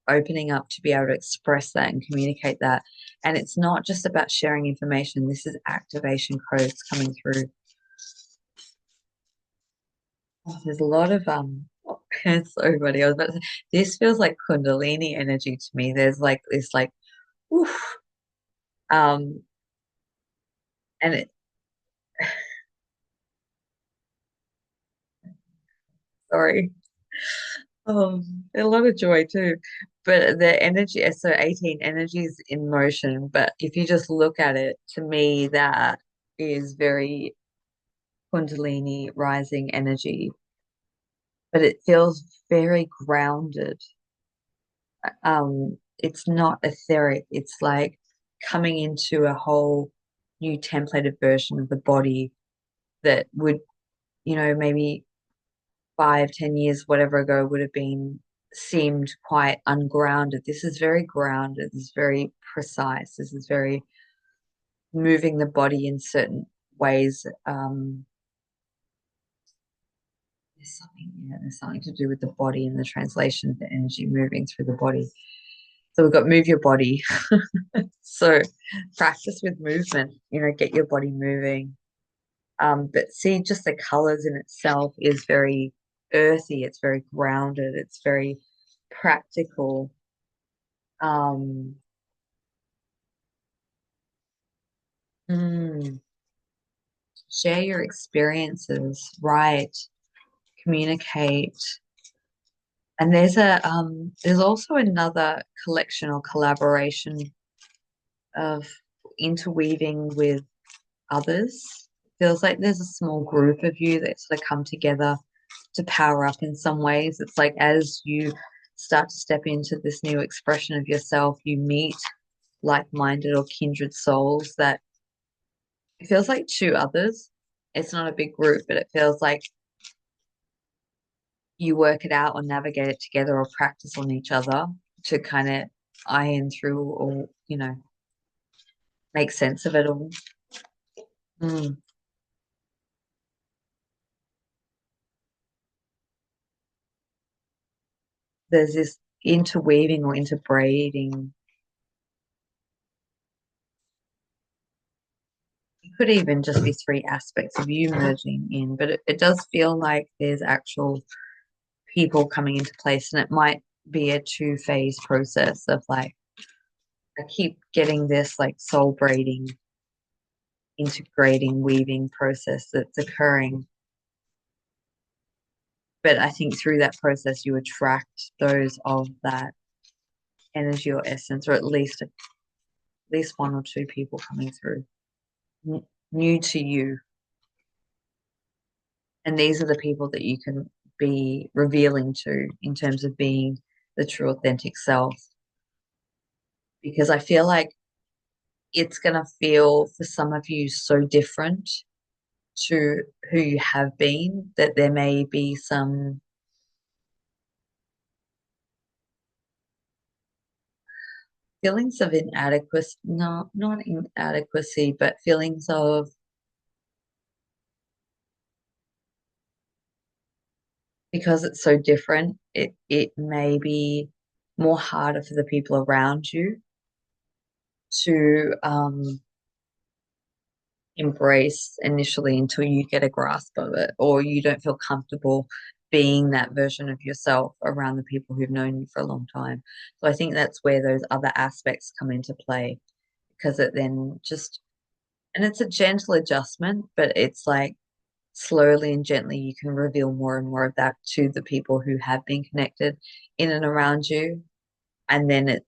opening up to be able to express that and communicate that. And it's not just about sharing information. This is activation codes coming through. Oh, there's a lot of it's so funny. I was about to say, this feels like Kundalini energy to me. There's like this like oof. Um and it sorry. A lot of joy too. But the energy, so 18 energies in motion. But if you just look at it, to me, that is very Kundalini rising energy. But it feels very grounded. It's not etheric. It's like coming into a whole new templated version of the body that would, maybe 5, 10 years, whatever ago would have been seemed quite ungrounded. This is very grounded. This is very precise. This is very moving the body in certain ways. There's something to do with the body and the translation of the energy moving through the body. So we've got move your body. So practice with movement, get your body moving. But see, just the colors in itself is very earthy. It's very grounded. It's very practical. Um, mm, Share your experiences, write, communicate. And there's also another collection or collaboration of interweaving with others. Feels like there's a small group of you that sort of come together to power up in some ways. It's like as you start to step into this new expression of yourself, you meet like-minded or kindred souls that it feels like two others. It's not a big group, but it feels like you work it out or navigate it together or practice on each other to kind of iron through or, make sense of it all. Mm. There's this interweaving or interbraiding. It could even just be three aspects of you merging in, but it does feel like there's actual people coming into place, and it might be a two-phase process of like, I keep getting this like soul braiding, integrating, weaving process that's occurring. But I think through that process, you attract those of that energy or essence, or at least one or two people coming through new to you. And these are the people that you can be revealing to in terms of being the true authentic self. Because I feel like it's going to feel for some of you so different to who you have been that there may be some feelings of inadequacy, no, not inadequacy, but feelings of because it's so different, it may be more harder for the people around you to embrace initially until you get a grasp of it, or you don't feel comfortable being that version of yourself around the people who've known you for a long time. So I think that's where those other aspects come into play because it then just, and it's a gentle adjustment, but it's like slowly and gently you can reveal more and more of that to the people who have been connected in and around you. And then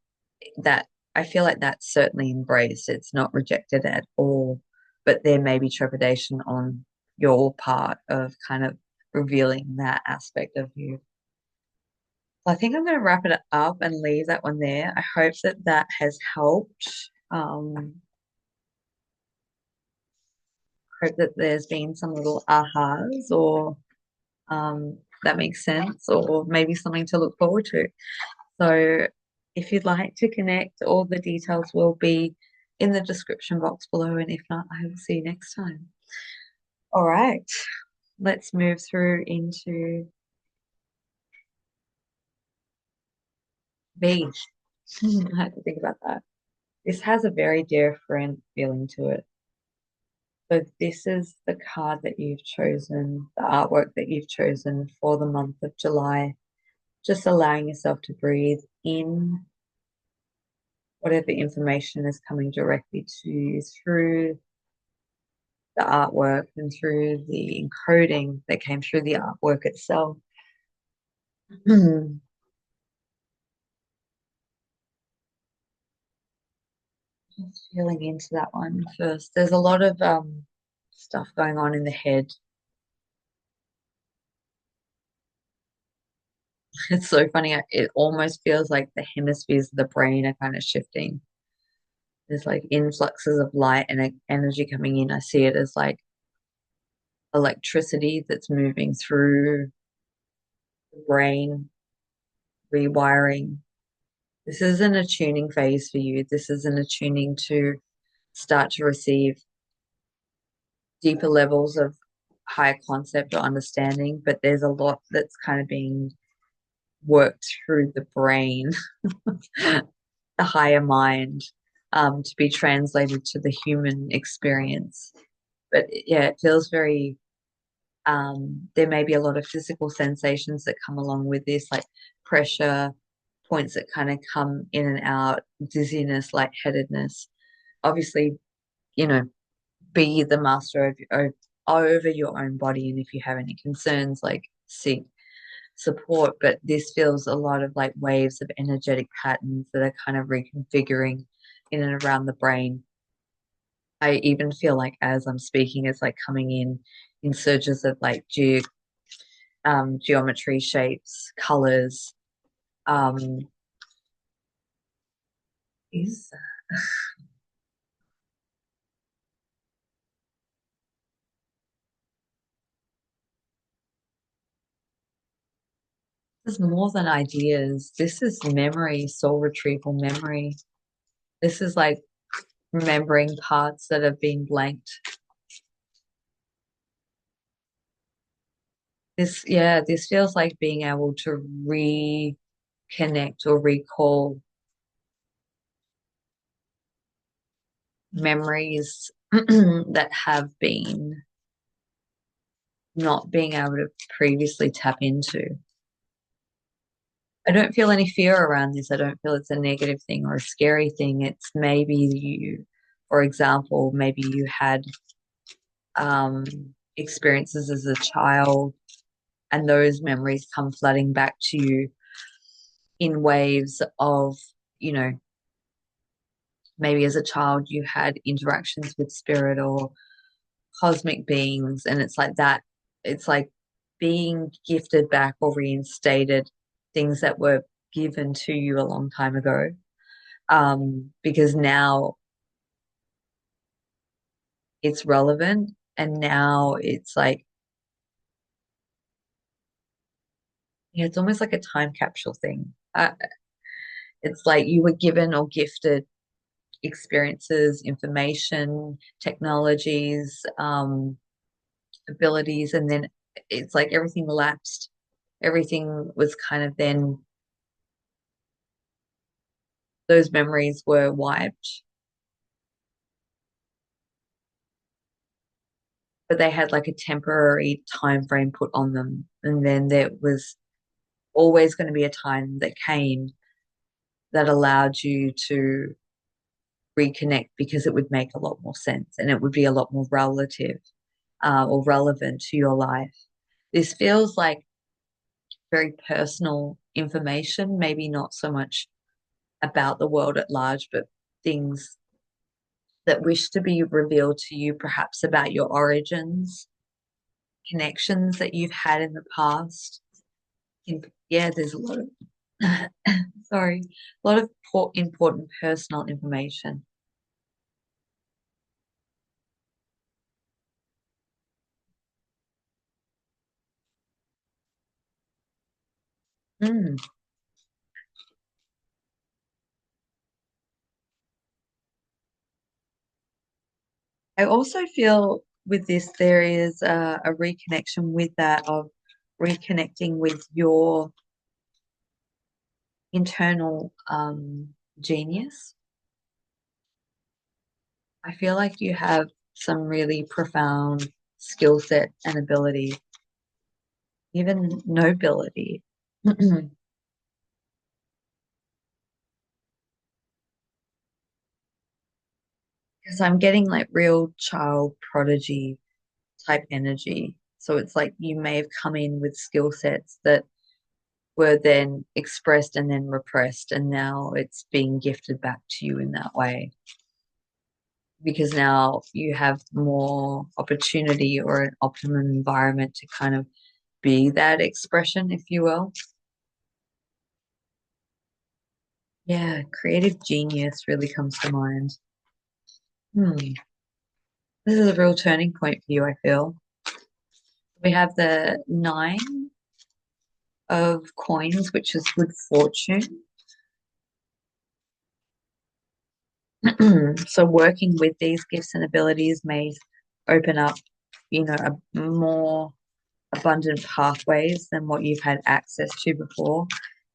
that I feel like that's certainly embraced. It's not rejected at all. but there may be trepidation on your part of kind of revealing that aspect of you. So I think I'm going to wrap it up and leave that one there. I hope that that has helped. Hope that there's been some little ahas or that makes sense, or maybe something to look forward to. So if you'd like to connect, all the details will be in the description box below. And if not, I will see you next time. All right, let's move through into B. I had to think about that. This has a very different feeling to it. So this is the card that you've chosen, the artwork that you've chosen for the month of July. Just allowing yourself to breathe in whatever information is coming directly to you through the artwork and through the encoding that came through the artwork itself. Just feeling into that one first. There's a lot of stuff going on in the head. It's so funny. It almost feels like the hemispheres of the brain are kind of shifting. There's like influxes of light and energy coming in. I see it as like electricity that's moving through the brain, rewiring. This is an attuning phase for you. This is an attuning to start to receive deeper levels of higher concept or understanding, but there's a lot that's kind of being worked through the brain, the higher mind, to be translated to the human experience. But yeah, it feels very, there may be a lot of physical sensations that come along with this, like pressure, points that kind of come in and out, dizziness, lightheadedness. Obviously, you know, be the master over your own body. And if you have any concerns, like seek support. But this feels a lot of like waves of energetic patterns that are kind of reconfiguring in and around the brain. I even feel like as I'm speaking, it's like coming in surges of like geometry, shapes, colors. Um, is This is more than ideas. This is memory, soul retrieval memory. This is like remembering parts that have been blanked. This feels like being able to reconnect or recall memories that have been not being able to previously tap into. I don't feel any fear around this. I don't feel it's a negative thing or a scary thing. It's maybe you, for example, maybe you had um, experiences as a child, and those memories come flooding back to you in waves of, you know, maybe as a child you had interactions with spirit or cosmic beings, and it's like that. It's like being gifted back or reinstated things that were given to you a long time ago. Because now it's relevant, and now it's like, yeah, it's almost like a time capsule thing. It's like you were given or gifted experiences, information, technologies, abilities, and then it's like everything lapsed. Everything was kind of then, those memories were wiped, but they had like a temporary time frame put on them. And then there was always going to be a time that came that allowed you to reconnect, because it would make a lot more sense and it would be a lot more relative, or relevant to your life. This feels like very personal information, maybe not so much about the world at large, but things that wish to be revealed to you, perhaps about your origins, connections that you've had in the past. Yeah, there's a lot of, sorry, a lot of important personal information. Mm. I also feel with this, there is a reconnection with that of reconnecting with your internal genius. I feel like you have some really profound skill set and ability, even nobility. Because I'm getting like real child prodigy type energy. So it's like you may have come in with skill sets that were then expressed and then repressed, and now it's being gifted back to you in that way. Because now you have more opportunity or an optimum environment to kind of be that expression, if you will. Yeah, creative genius really comes to mind. Hmm. This is a real turning point for you, I feel. We have the nine of coins, which is good fortune. So working with these gifts and abilities may open up, a more abundant pathways than what you've had access to before.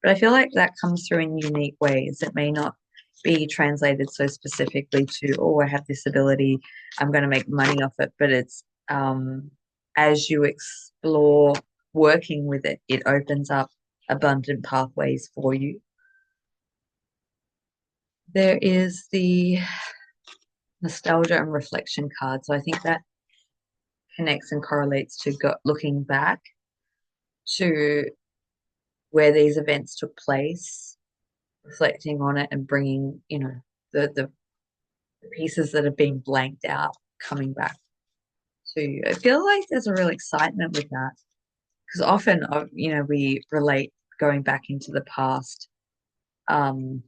But I feel like that comes through in unique ways. It may not be translated so specifically to, oh, I have this ability, I'm going to make money off it. But it's as you explore working with it, it opens up abundant pathways for you. There is the nostalgia and reflection card. So I think that connects and correlates to looking back to where these events took place, reflecting on it and bringing, the pieces that have been blanked out coming back to you. I feel like there's a real excitement with that because often, we relate going back into the past, um,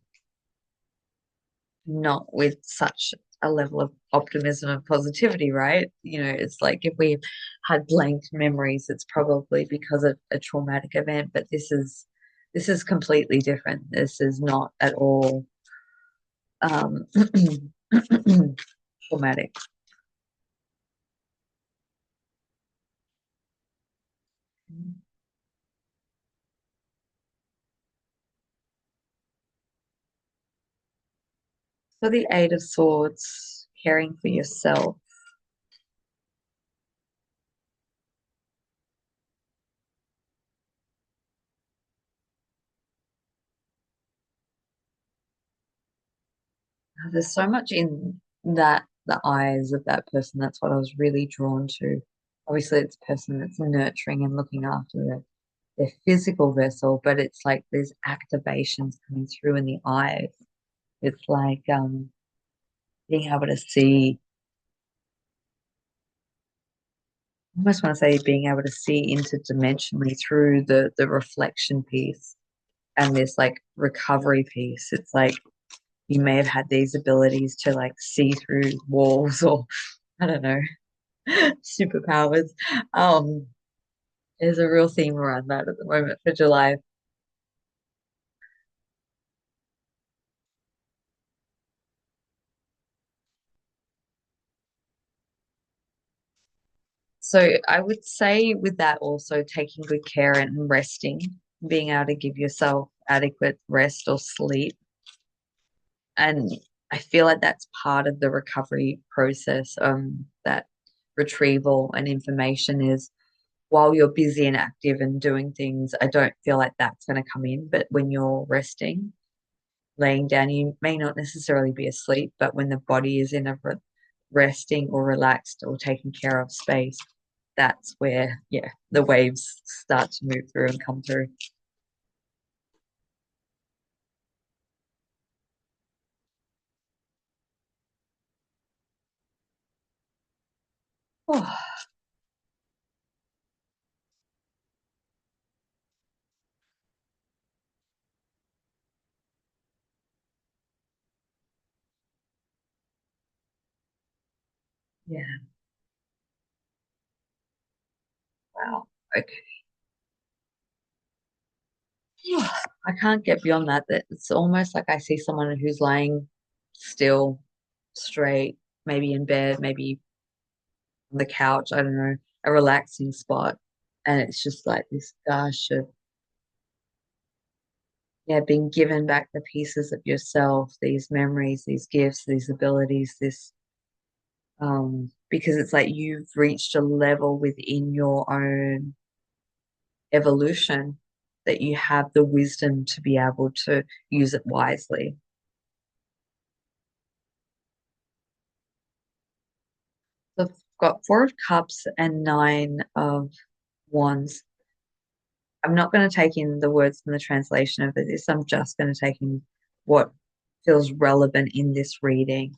not with such a level of optimism and positivity, right? It's like if we had blank memories, it's probably because of a traumatic event, but this is completely different. This is not at all um, traumatic. For the Eight of Swords, caring for yourself. There's so much in that, the eyes of that person. That's what I was really drawn to. Obviously, it's a person that's nurturing and looking after their physical vessel, but it's like there's activations coming through in the eyes. It's like being able to see, I almost want to say being able to see interdimensionally through the reflection piece and this like recovery piece. It's like you may have had these abilities to like see through walls or I don't know, superpowers. Um, there's a real theme around that at the moment for July. So I would say with that also taking good care and resting, being able to give yourself adequate rest or sleep. And I feel like that's part of the recovery process, that retrieval and information is while you're busy and active and doing things, I don't feel like that's going to come in. But when you're resting, laying down, you may not necessarily be asleep, but when the body is in a resting or relaxed or taking care of space, that's where, yeah, the waves start to move through and come through. Oh, yeah. Wow. Okay. I can't get beyond that. That it's almost like I see someone who's lying still, straight, maybe in bed, maybe on the couch, I don't know, a relaxing spot. And it's just like this gush of, yeah, being given back the pieces of yourself, these memories, these gifts, these abilities, this, because it's like you've reached a level within your own evolution that you have the wisdom to be able to use it wisely. So I've got Four of Cups and Nine of Wands. I'm not going to take in the words from the translation of this. I'm just going to take in what feels relevant in this reading.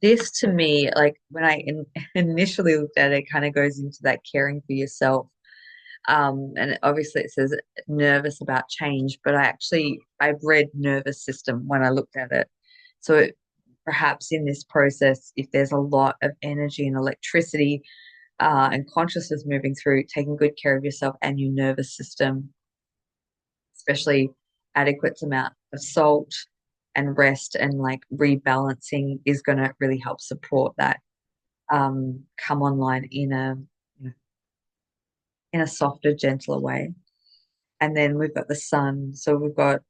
This to me, like when I initially looked at it, kind of goes into that caring for yourself. And obviously it says nervous about change, but I've read nervous system when I looked at it. So perhaps in this process, if there's a lot of energy and electricity and consciousness moving through, taking good care of yourself and your nervous system, especially adequate amount of salt and rest and like rebalancing is going to really help support that come online in a softer, gentler way. And then we've got the sun. So we've got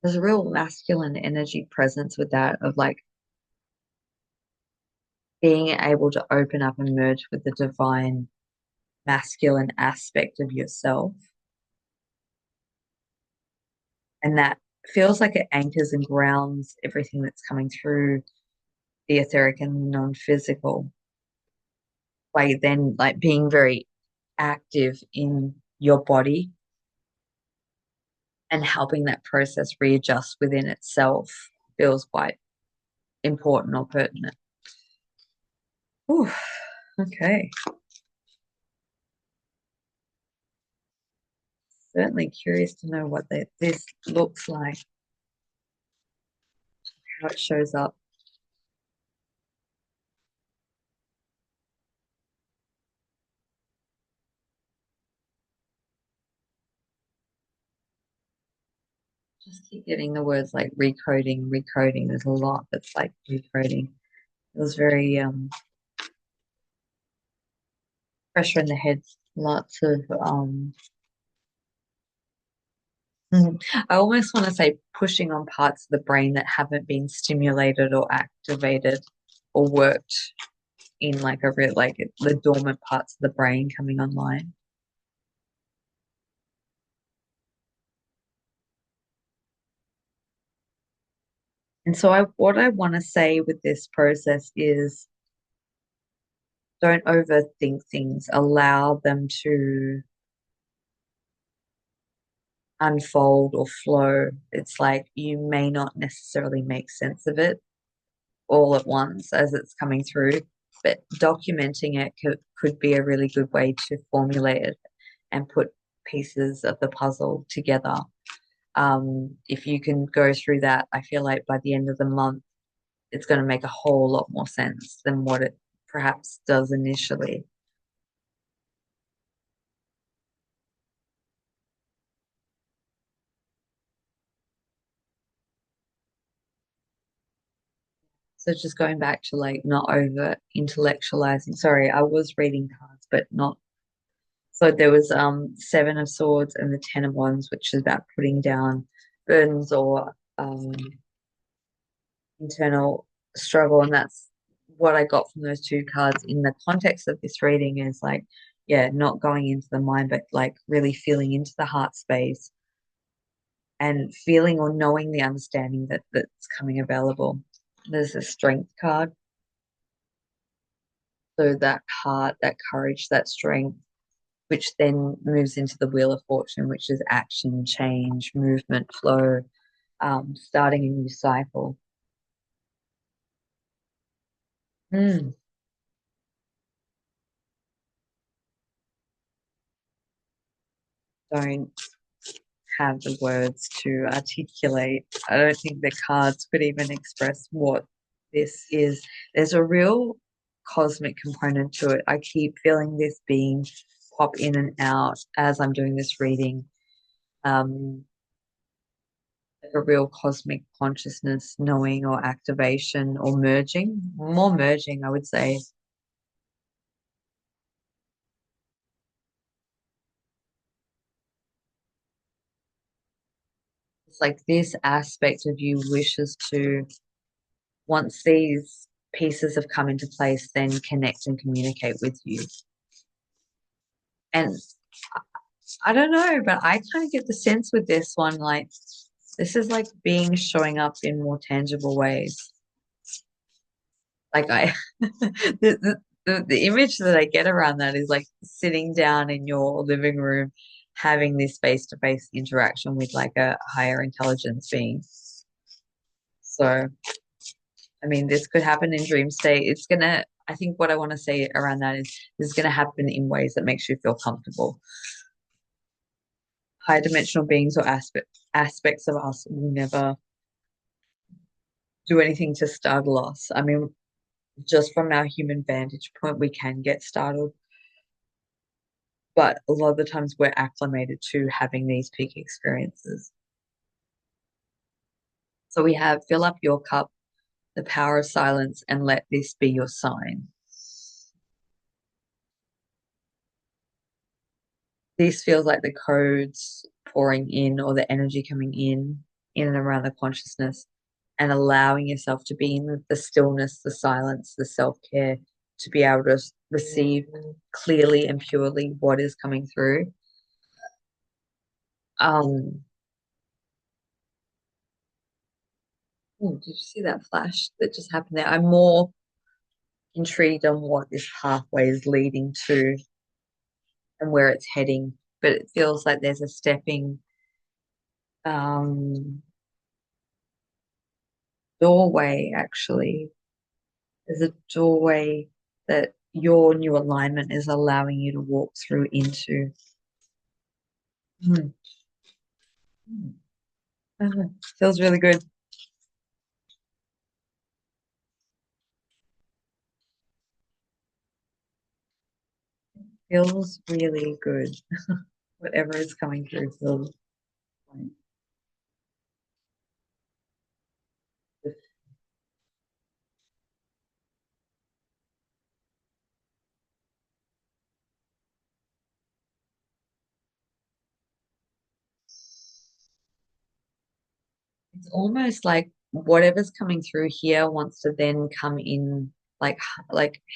there's a real masculine energy presence with that of like being able to open up and merge with the divine masculine aspect of yourself. And that feels like it anchors and grounds everything that's coming through the etheric and non-physical by then like being very active in your body and helping that process readjust within itself feels quite important or pertinent. Ooh, okay. Certainly curious to know what this looks like, how it shows up. Just keep getting the words like recoding, recoding. There's a lot that's like recoding. It was very pressure in the head, lots of I almost want to say pushing on parts of the brain that haven't been stimulated or activated or worked in like a real like the dormant parts of the brain coming online. And so what I want to say with this process is don't overthink things. Allow them to unfold or flow. It's like you may not necessarily make sense of it all at once as it's coming through, but documenting it could be a really good way to formulate it and put pieces of the puzzle together. If you can go through that, I feel like by the end of the month, it's going to make a whole lot more sense than what it perhaps does initially. So just going back to like not over intellectualizing. Sorry, I was reading cards, but not. So there was Seven of Swords and the Ten of Wands, which is about putting down burdens or internal struggle, and that's what I got from those two cards in the context of this reading is like, yeah, not going into the mind, but like really feeling into the heart space and feeling or knowing the understanding that's coming available. There's a strength card. So that heart, that courage, that strength, which then moves into the wheel of fortune, which is action, change, movement, flow. starting a new cycle. Mm, don't have the words to articulate. I don't think the cards could even express what this is. There's a real cosmic component to it. I keep feeling this being pop in and out as I'm doing this reading. Um, like a real cosmic consciousness knowing or activation or merging, more merging, I would say. It's like this aspect of you wishes to, once these pieces have come into place, then connect and communicate with you. And I don't know, but I kind of get the sense with this one, like this is like being showing up in more tangible ways. Like I, the image that I get around that is like sitting down in your living room, having this face-to-face interaction with like a higher intelligence being. So, I mean, this could happen in dream state. It's gonna, I think what I want to say around that is this is gonna happen in ways that makes you feel comfortable. Higher dimensional beings or aspects of us will never do anything to startle us. I mean, just from our human vantage point, we can get startled, but a lot of the times we're acclimated to having these peak experiences. So we have fill up your cup, the power of silence, and let this be your sign. This feels like the codes pouring in or the energy coming in and around the consciousness, and allowing yourself to be in the stillness, the silence, the self care, to be able to receive clearly and purely what is coming through. Um, oh, did you see that flash that just happened there? I'm more intrigued on what this pathway is leading to and where it's heading, but it feels like there's a stepping um, doorway, actually. There's a doorway that your new alignment is allowing you to walk through into. Mm. Mm. Feels really good. Feels really good. Whatever is coming through feels fine. It's almost like whatever's coming through here wants to then come in like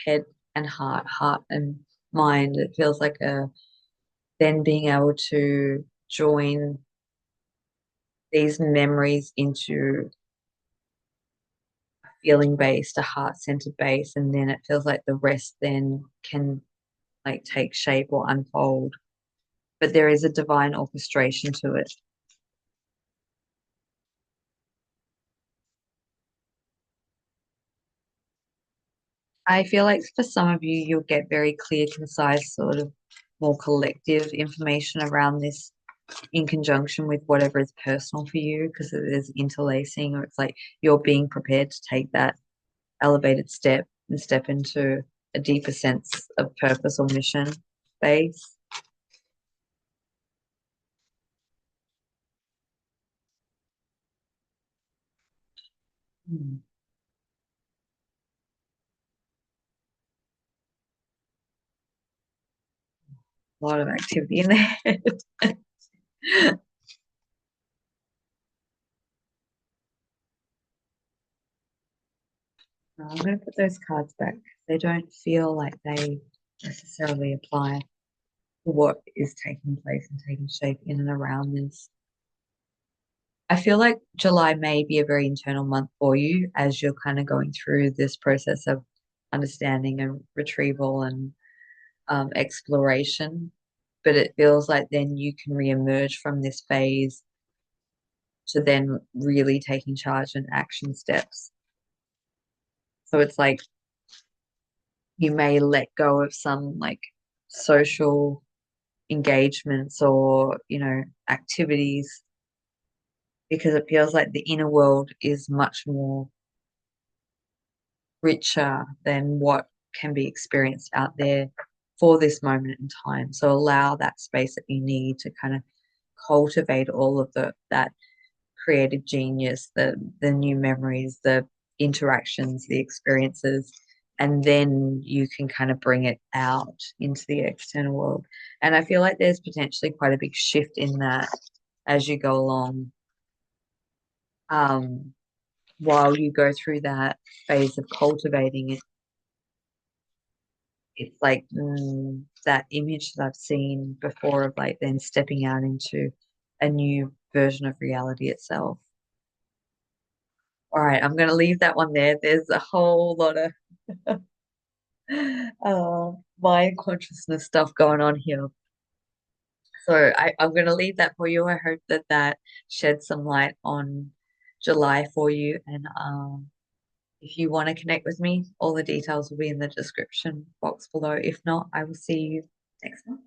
head and heart and mind. It feels like a then being able to join these memories into a feeling based, a heart centered base, and then it feels like the rest then can like take shape or unfold. But there is a divine orchestration to it. I feel like for some of you, you'll get very clear, concise, sort of more collective information around this in conjunction with whatever is personal for you, because it is interlacing, or it's like you're being prepared to take that elevated step and step into a deeper sense of purpose or mission base. Hmm. A lot of activity in there. I'm going to put those cards back. They don't feel like they necessarily apply to what is taking place and taking shape in and around this. I feel like July may be a very internal month for you as you're kind of going through this process of understanding and retrieval and exploration. But it feels like then you can reemerge from this phase to then really taking charge and action steps. So it's like you may let go of some like social engagements or, activities because it feels like the inner world is much more richer than what can be experienced out there for this moment in time. So allow that space that you need to kind of cultivate all of that creative genius, the new memories, the interactions, the experiences, and then you can kind of bring it out into the external world. And I feel like there's potentially quite a big shift in that as you go along. Um, while you go through that phase of cultivating it, it's like that image that I've seen before of like then stepping out into a new version of reality itself. All right, I'm going to leave that one there. There's a whole lot of mind consciousness stuff going on here. So I'm going to leave that for you. I hope that that sheds some light on July for you. And if you want to connect with me, all the details will be in the description box below. If not, I will see you next month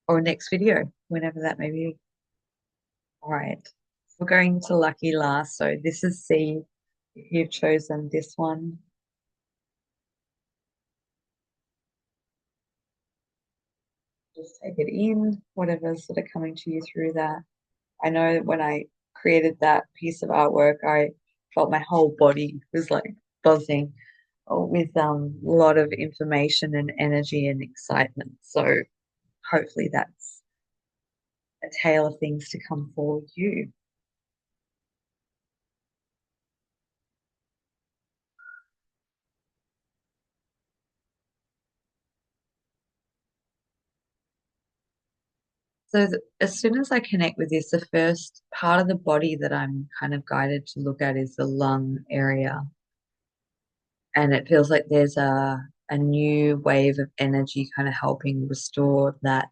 or next video, whenever that may be. All right. We're going to lucky last. So this is C. If you've chosen this one, just take it in, whatever's sort of coming to you through that. I know that when I created that piece of artwork, I felt my whole body was like buzzing with a lot of information and energy and excitement. So hopefully that's a tale of things to come for you. So as soon as I connect with this, the first part of the body that I'm kind of guided to look at is the lung area. And it feels like there's a new wave of energy kind of helping restore that.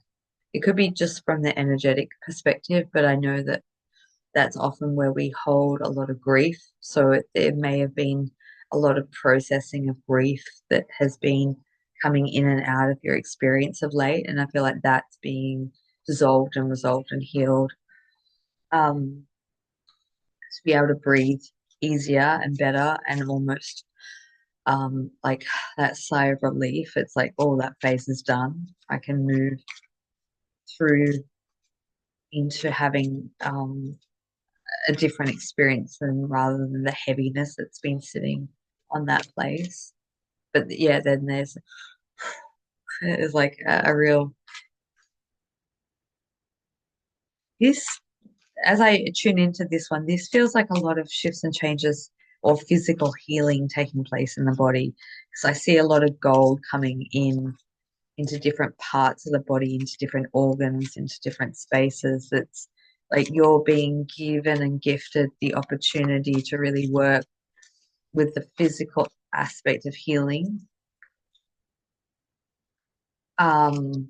It could be just from the energetic perspective, but I know that that's often where we hold a lot of grief. So there may have been a lot of processing of grief that has been coming in and out of your experience of late. And I feel like that's being dissolved and resolved and healed, to be able to breathe easier and better and almost like that sigh of relief. It's like, oh, that phase is done. I can move through into having a different experience than rather than the heaviness that's been sitting on that place. But yeah, then there's like a real this as I tune into this one, this feels like a lot of shifts and changes or physical healing taking place in the body. Because I see a lot of gold coming in into different parts of the body, into different organs, into different spaces. It's like you're being given and gifted the opportunity to really work with the physical aspect of healing. Um,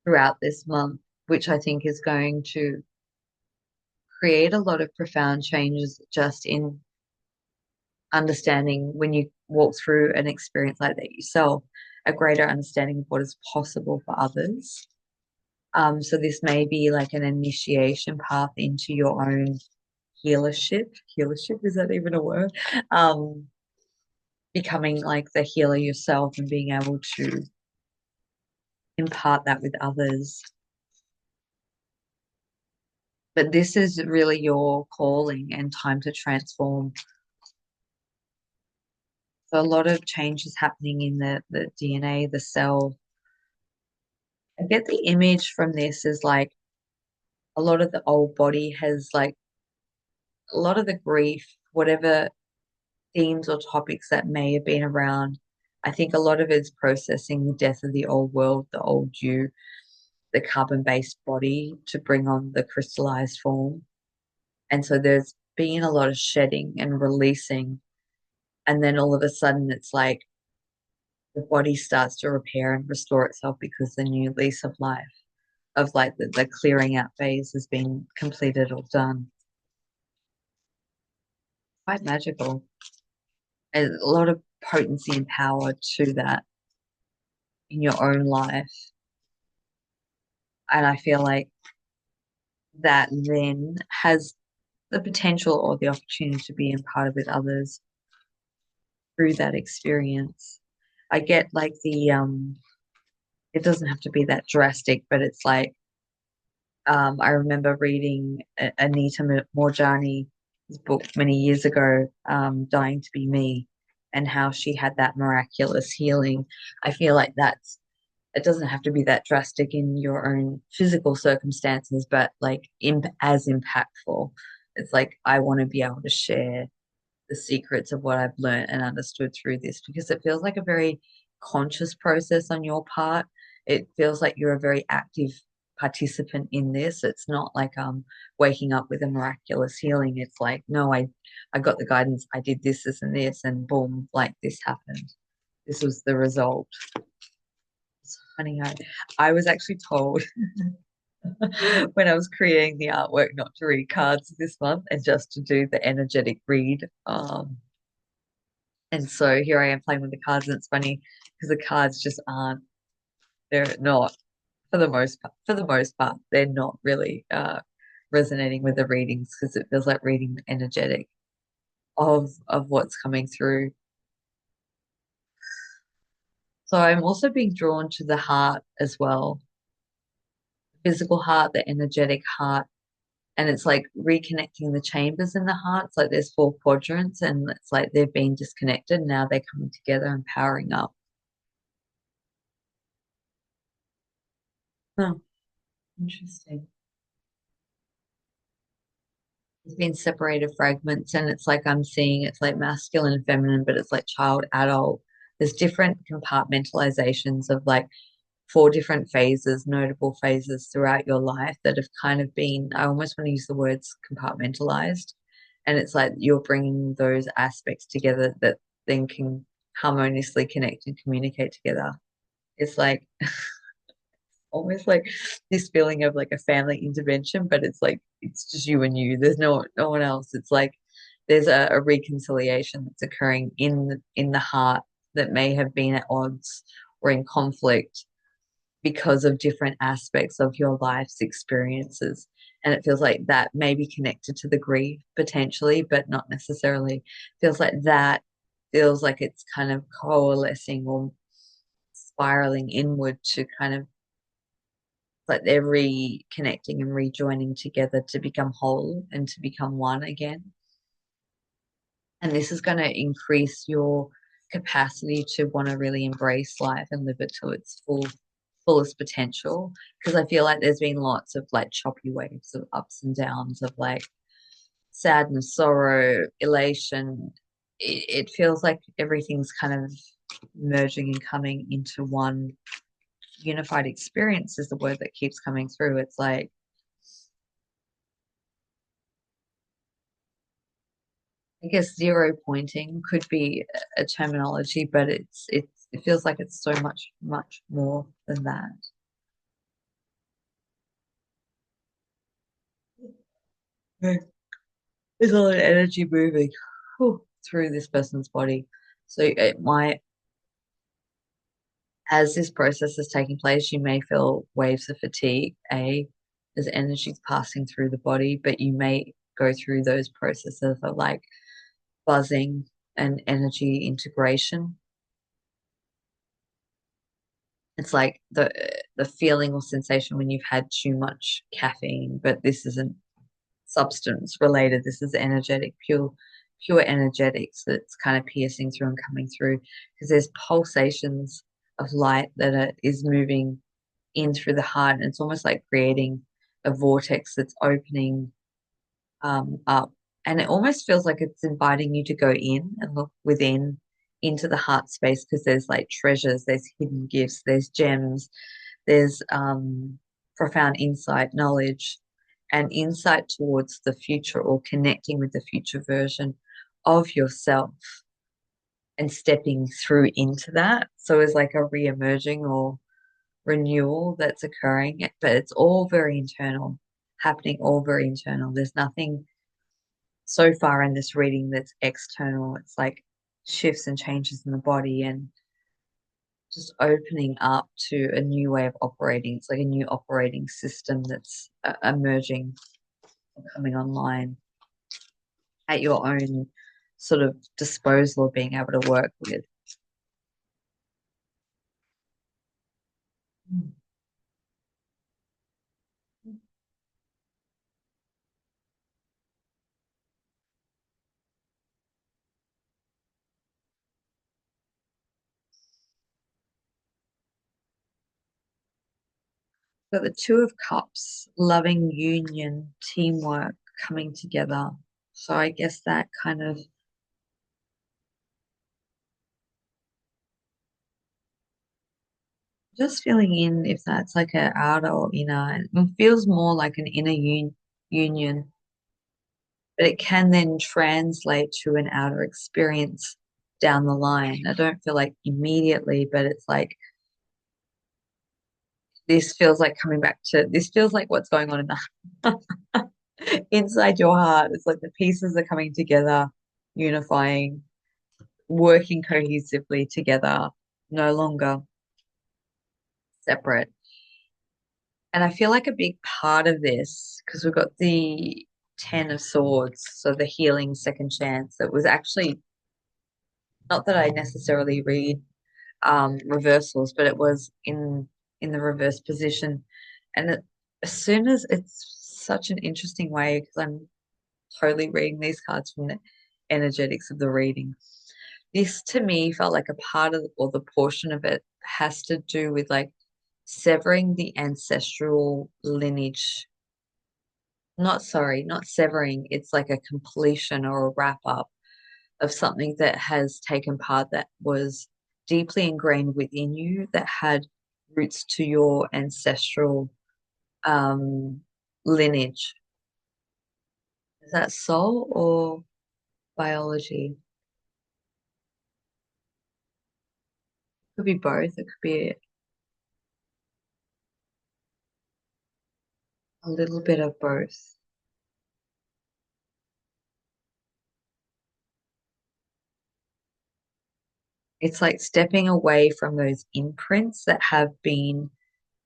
Throughout this month, which I think is going to create a lot of profound changes just in understanding when you walk through an experience like that yourself, a greater understanding of what is possible for others. So this may be like an initiation path into your own healership. Healership, is that even a word? Becoming like the healer yourself and being able to impart that with others. But this is really your calling and time to transform. So a lot of change is happening in the DNA, the cell. I get the image from this is like a lot of the old body has like a lot of the grief, whatever themes or topics that may have been around. I think a lot of it's processing the death of the old world, the old you, the carbon-based body to bring on the crystallized form. And so there's been a lot of shedding and releasing. And then all of a sudden it's like the body starts to repair and restore itself because the new lease of life of like the clearing out phase has been completed or done. Quite magical. There's a lot of potency and power to that in your own life. And I feel like that then has the potential or the opportunity to be imparted with others through that experience. I get like it doesn't have to be that drastic, but it's like I remember reading Anita Morjani's book many years ago, Dying to Be Me, and how she had that miraculous healing. I feel like it doesn't have to be that drastic in your own physical circumstances, but like as impactful. It's like I want to be able to share the secrets of what I've learned and understood through this because it feels like a very conscious process on your part. It feels like you're a very active participant in this. It's not like waking up with a miraculous healing. It's like, no, I got the guidance, I did this, and boom, like this happened. This was the result. It's funny, I was actually told when I was creating the artwork not to read cards this month and just to do the energetic read. And so here I am playing with the cards, and it's funny because the cards just aren't, they're not, for the most part, they're not really resonating with the readings because it feels like reading the energetic of what's coming through. So I'm also being drawn to the heart as well, physical heart, the energetic heart. And it's like reconnecting the chambers in the heart. It's like there's four quadrants, and it's like they've been disconnected. Now they're coming together and powering up. Oh, interesting. It's been separated fragments, and it's like I'm seeing it's like masculine and feminine, but it's like child, adult. There's different compartmentalizations of like four different phases, notable phases throughout your life that have kind of been, I almost want to use the words compartmentalized. And it's like you're bringing those aspects together that then can harmoniously connect and communicate together. It's like almost like this feeling of like a family intervention, but it's like it's just you and you. There's no one else. It's like there's a reconciliation that's occurring in the heart that may have been at odds or in conflict because of different aspects of your life's experiences. And it feels like that may be connected to the grief potentially, but not necessarily. Feels like that feels like it's kind of coalescing or spiraling inward to kind of like they're reconnecting and rejoining together to become whole and to become one again. And this is going to increase your capacity to want to really embrace life and live it to its fullest potential. Because I feel like there's been lots of like choppy waves of ups and downs of like sadness, sorrow, elation. It feels like everything's kind of merging and coming into one unified experience is the word that keeps coming through. It's like I guess zero pointing could be a terminology, but it feels like it's so much more than that. Okay. There's a lot of energy moving through this person's body. So it might, as this process is taking place, you may feel waves of fatigue, as energy's passing through the body, but you may go through those processes of like buzzing and energy integration. It's like the feeling or sensation when you've had too much caffeine, but this isn't substance related. This is energetic, pure energetics that's kind of piercing through and coming through because there's pulsations of light is moving in through the heart, and it's almost like creating a vortex that's opening up, and it almost feels like it's inviting you to go in and look within into the heart space because there's like treasures, there's hidden gifts, there's gems, there's profound insight, knowledge, and insight towards the future or connecting with the future version of yourself and stepping through into that. So it's like a re-emerging or renewal that's occurring, but it's all very internal, happening all very internal. There's nothing so far in this reading that's external. It's like shifts and changes in the body and just opening up to a new way of operating. It's like a new operating system that's emerging, coming online at your own sort of disposal of being able to work with. Got the Two of Cups, loving union, teamwork, coming together. So I guess that kind of just feeling in if that's like an outer or inner. It feels more like an inner union, but it can then translate to an outer experience down the line. I don't feel like immediately, but it's like this feels like coming back to this feels like what's going on in the inside your heart. It's like the pieces are coming together, unifying, working cohesively together, no longer separate. And I feel like a big part of this, because we've got the Ten of Swords, so the healing second chance, it was actually not that I necessarily read reversals, but it was in the reverse position. And as soon as it's such an interesting way, because I'm totally reading these cards from the energetics of the reading. This to me felt like a part of or the portion of it has to do with like severing the ancestral lineage. Not sorry, not severing. It's like a completion or a wrap up of something that has taken part that was deeply ingrained within you that had roots to your ancestral um, lineage. Is that soul or biology? Could be both. It could be a little bit of both. It's like stepping away from those imprints that have been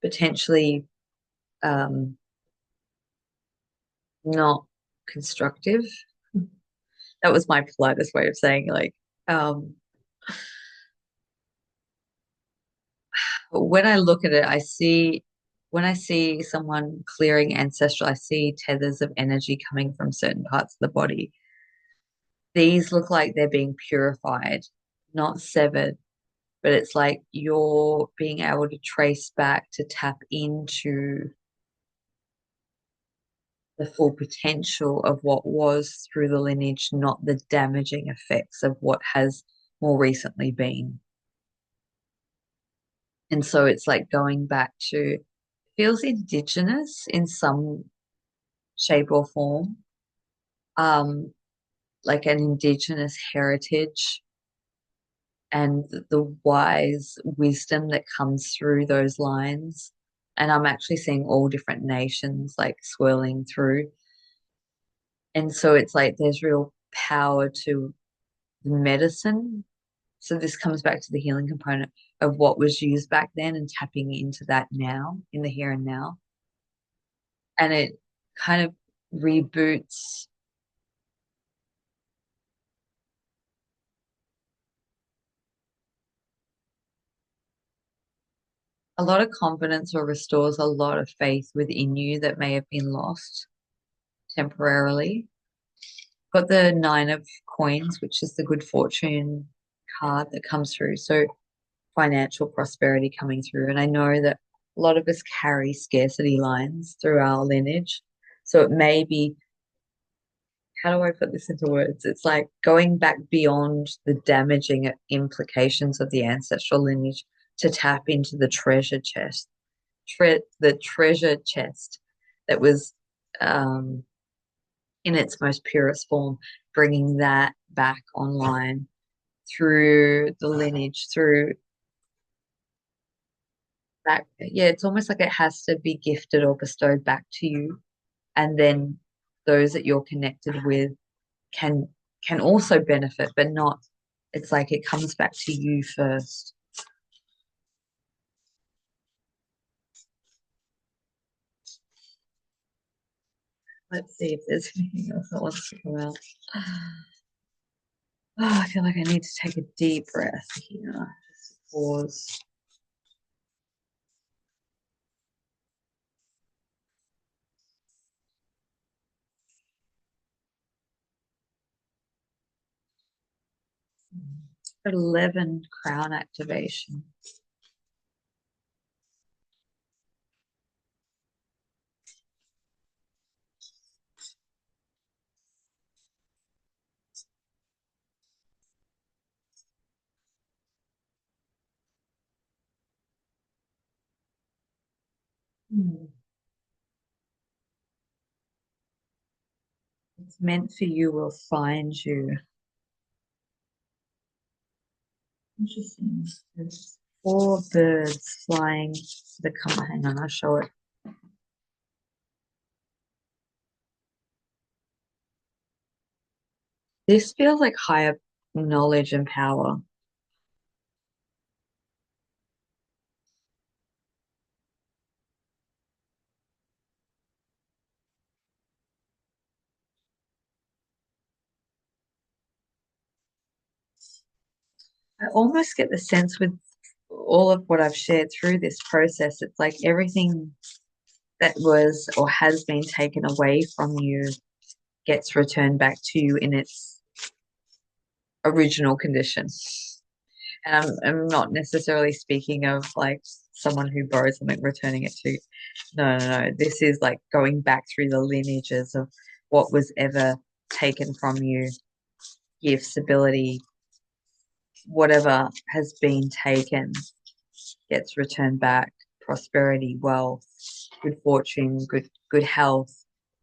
potentially um, not constructive. That was my politest way of saying like when I look at it, I see when I see someone clearing ancestral, I see tethers of energy coming from certain parts of the body. These look like they're being purified, not severed, but it's like you're being able to trace back to tap into the full potential of what was through the lineage, not the damaging effects of what has more recently been. And so it's like going back to feels indigenous in some shape or form, um, like an indigenous heritage and the wise wisdom that comes through those lines. And I'm actually seeing all different nations like swirling through. And so it's like there's real power to medicine. So this comes back to the healing component of what was used back then and tapping into that now in the here and now. And it kind of reboots a lot of confidence or restores a lot of faith within you that may have been lost temporarily. Got the Nine of Coins, which is the good fortune card that comes through. So financial prosperity coming through. And I know that a lot of us carry scarcity lines through our lineage. So it may be, how do I put this into words? It's like going back beyond the damaging implications of the ancestral lineage to tap into the treasure chest, the treasure chest that was um, in its most purest form, bringing that back online through the lineage, through back. Yeah, it's almost like it has to be gifted or bestowed back to you. And then those that you're connected with can can also benefit, but not, it's like it comes back to you first. Let's see if there's anything else that wants to come out. Oh, I feel like I need to take a deep breath here. Just pause. 11 crown activation. Hmm. It's meant for you will find you. Interesting. There's four birds flying to the come. Hang on, I'll show it. This feels like higher knowledge and power. I almost get the sense with all of what I've shared through this process, it's like everything that was or has been taken away from you gets returned back to you in its original condition. And I'm not necessarily speaking of like someone who borrows something, returning it to. No, no, no. This is like going back through the lineages of what was ever taken from you, gifts, ability, whatever has been taken gets returned back. Prosperity, wealth, good fortune, good health,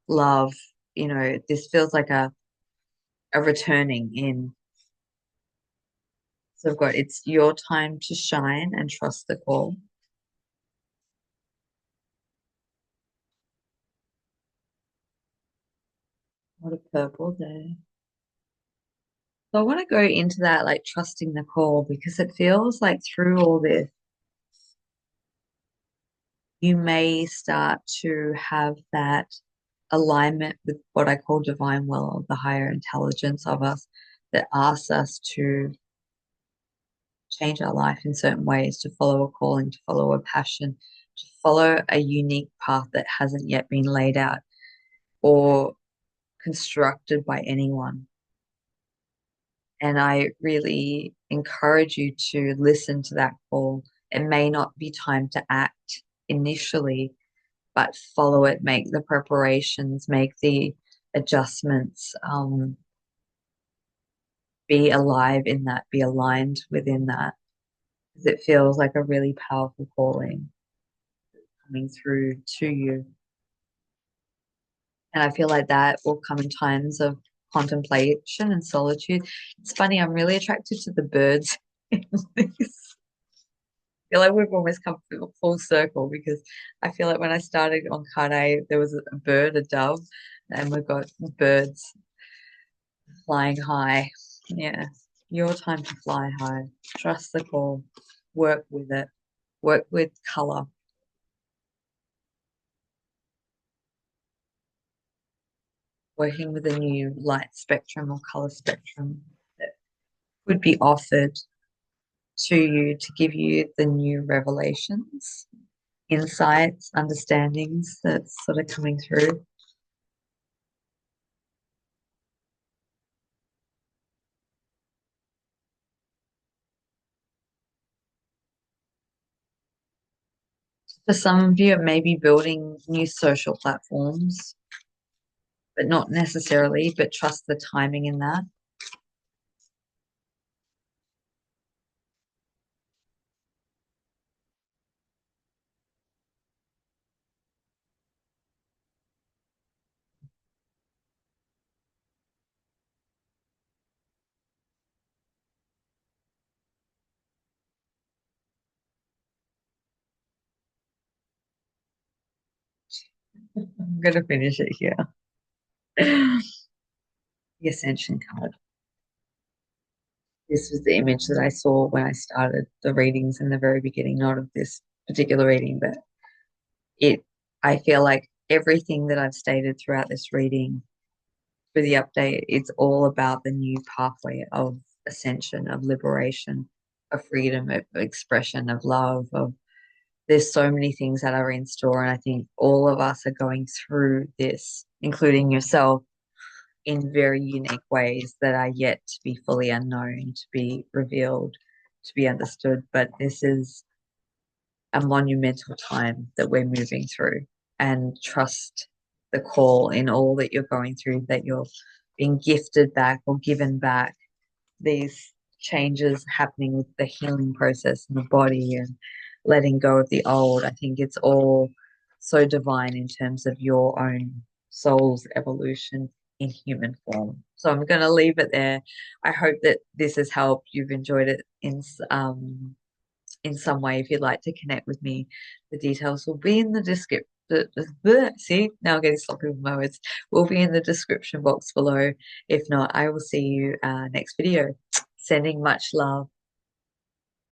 love. This feels like a returning in. So I've got, it's your time to shine and trust the call. What a purple day. So I want to go into that, like trusting the call, because it feels like through all this, you may start to have that alignment with what I call divine will, the higher intelligence of us that asks us to change our life in certain ways, to follow a calling, to follow a passion, to follow a unique path that hasn't yet been laid out or constructed by anyone. And I really encourage you to listen to that call. It may not be time to act initially, but follow it, make the preparations, make the adjustments, be alive in that, be aligned within that, because it feels like a really powerful calling coming through to you. And I feel like that will come in times of contemplation and solitude. It's funny, I'm really attracted to the birds in this. I feel like we've almost come full circle because I feel like when I started on card A, there was a bird, a dove, and we've got birds flying high. Yeah, your time to fly high. Trust the call, work with it, work with color, working with a new light spectrum or color spectrum that would be offered to you to give you the new revelations, insights, understandings that's sort of coming through. For some of you, it may be building new social platforms, but not necessarily, but trust the timing in that. I'm going to finish it here. The Ascension card. This was the image that I saw when I started the readings in the very beginning, not of this particular reading, but it, I feel like everything that I've stated throughout this reading for the update, it's all about the new pathway of ascension, of liberation, of freedom, of expression, of love, of there's so many things that are in store. And I think all of us are going through this, including yourself, in very unique ways that are yet to be fully unknown, to be revealed, to be understood. But this is a monumental time that we're moving through, and trust the call in all that you're going through, that you're being gifted back or given back these changes happening with the healing process in the body and letting go of the old. I think it's all so divine in terms of your own soul's evolution in human form. So I'm going to leave it there. I hope that this has helped. You've enjoyed it in some way. If you'd like to connect with me, the details will be in the description. See, now I'm getting sloppy with my words. Will be in the description box below. If not, I will see you next video. Sending much love.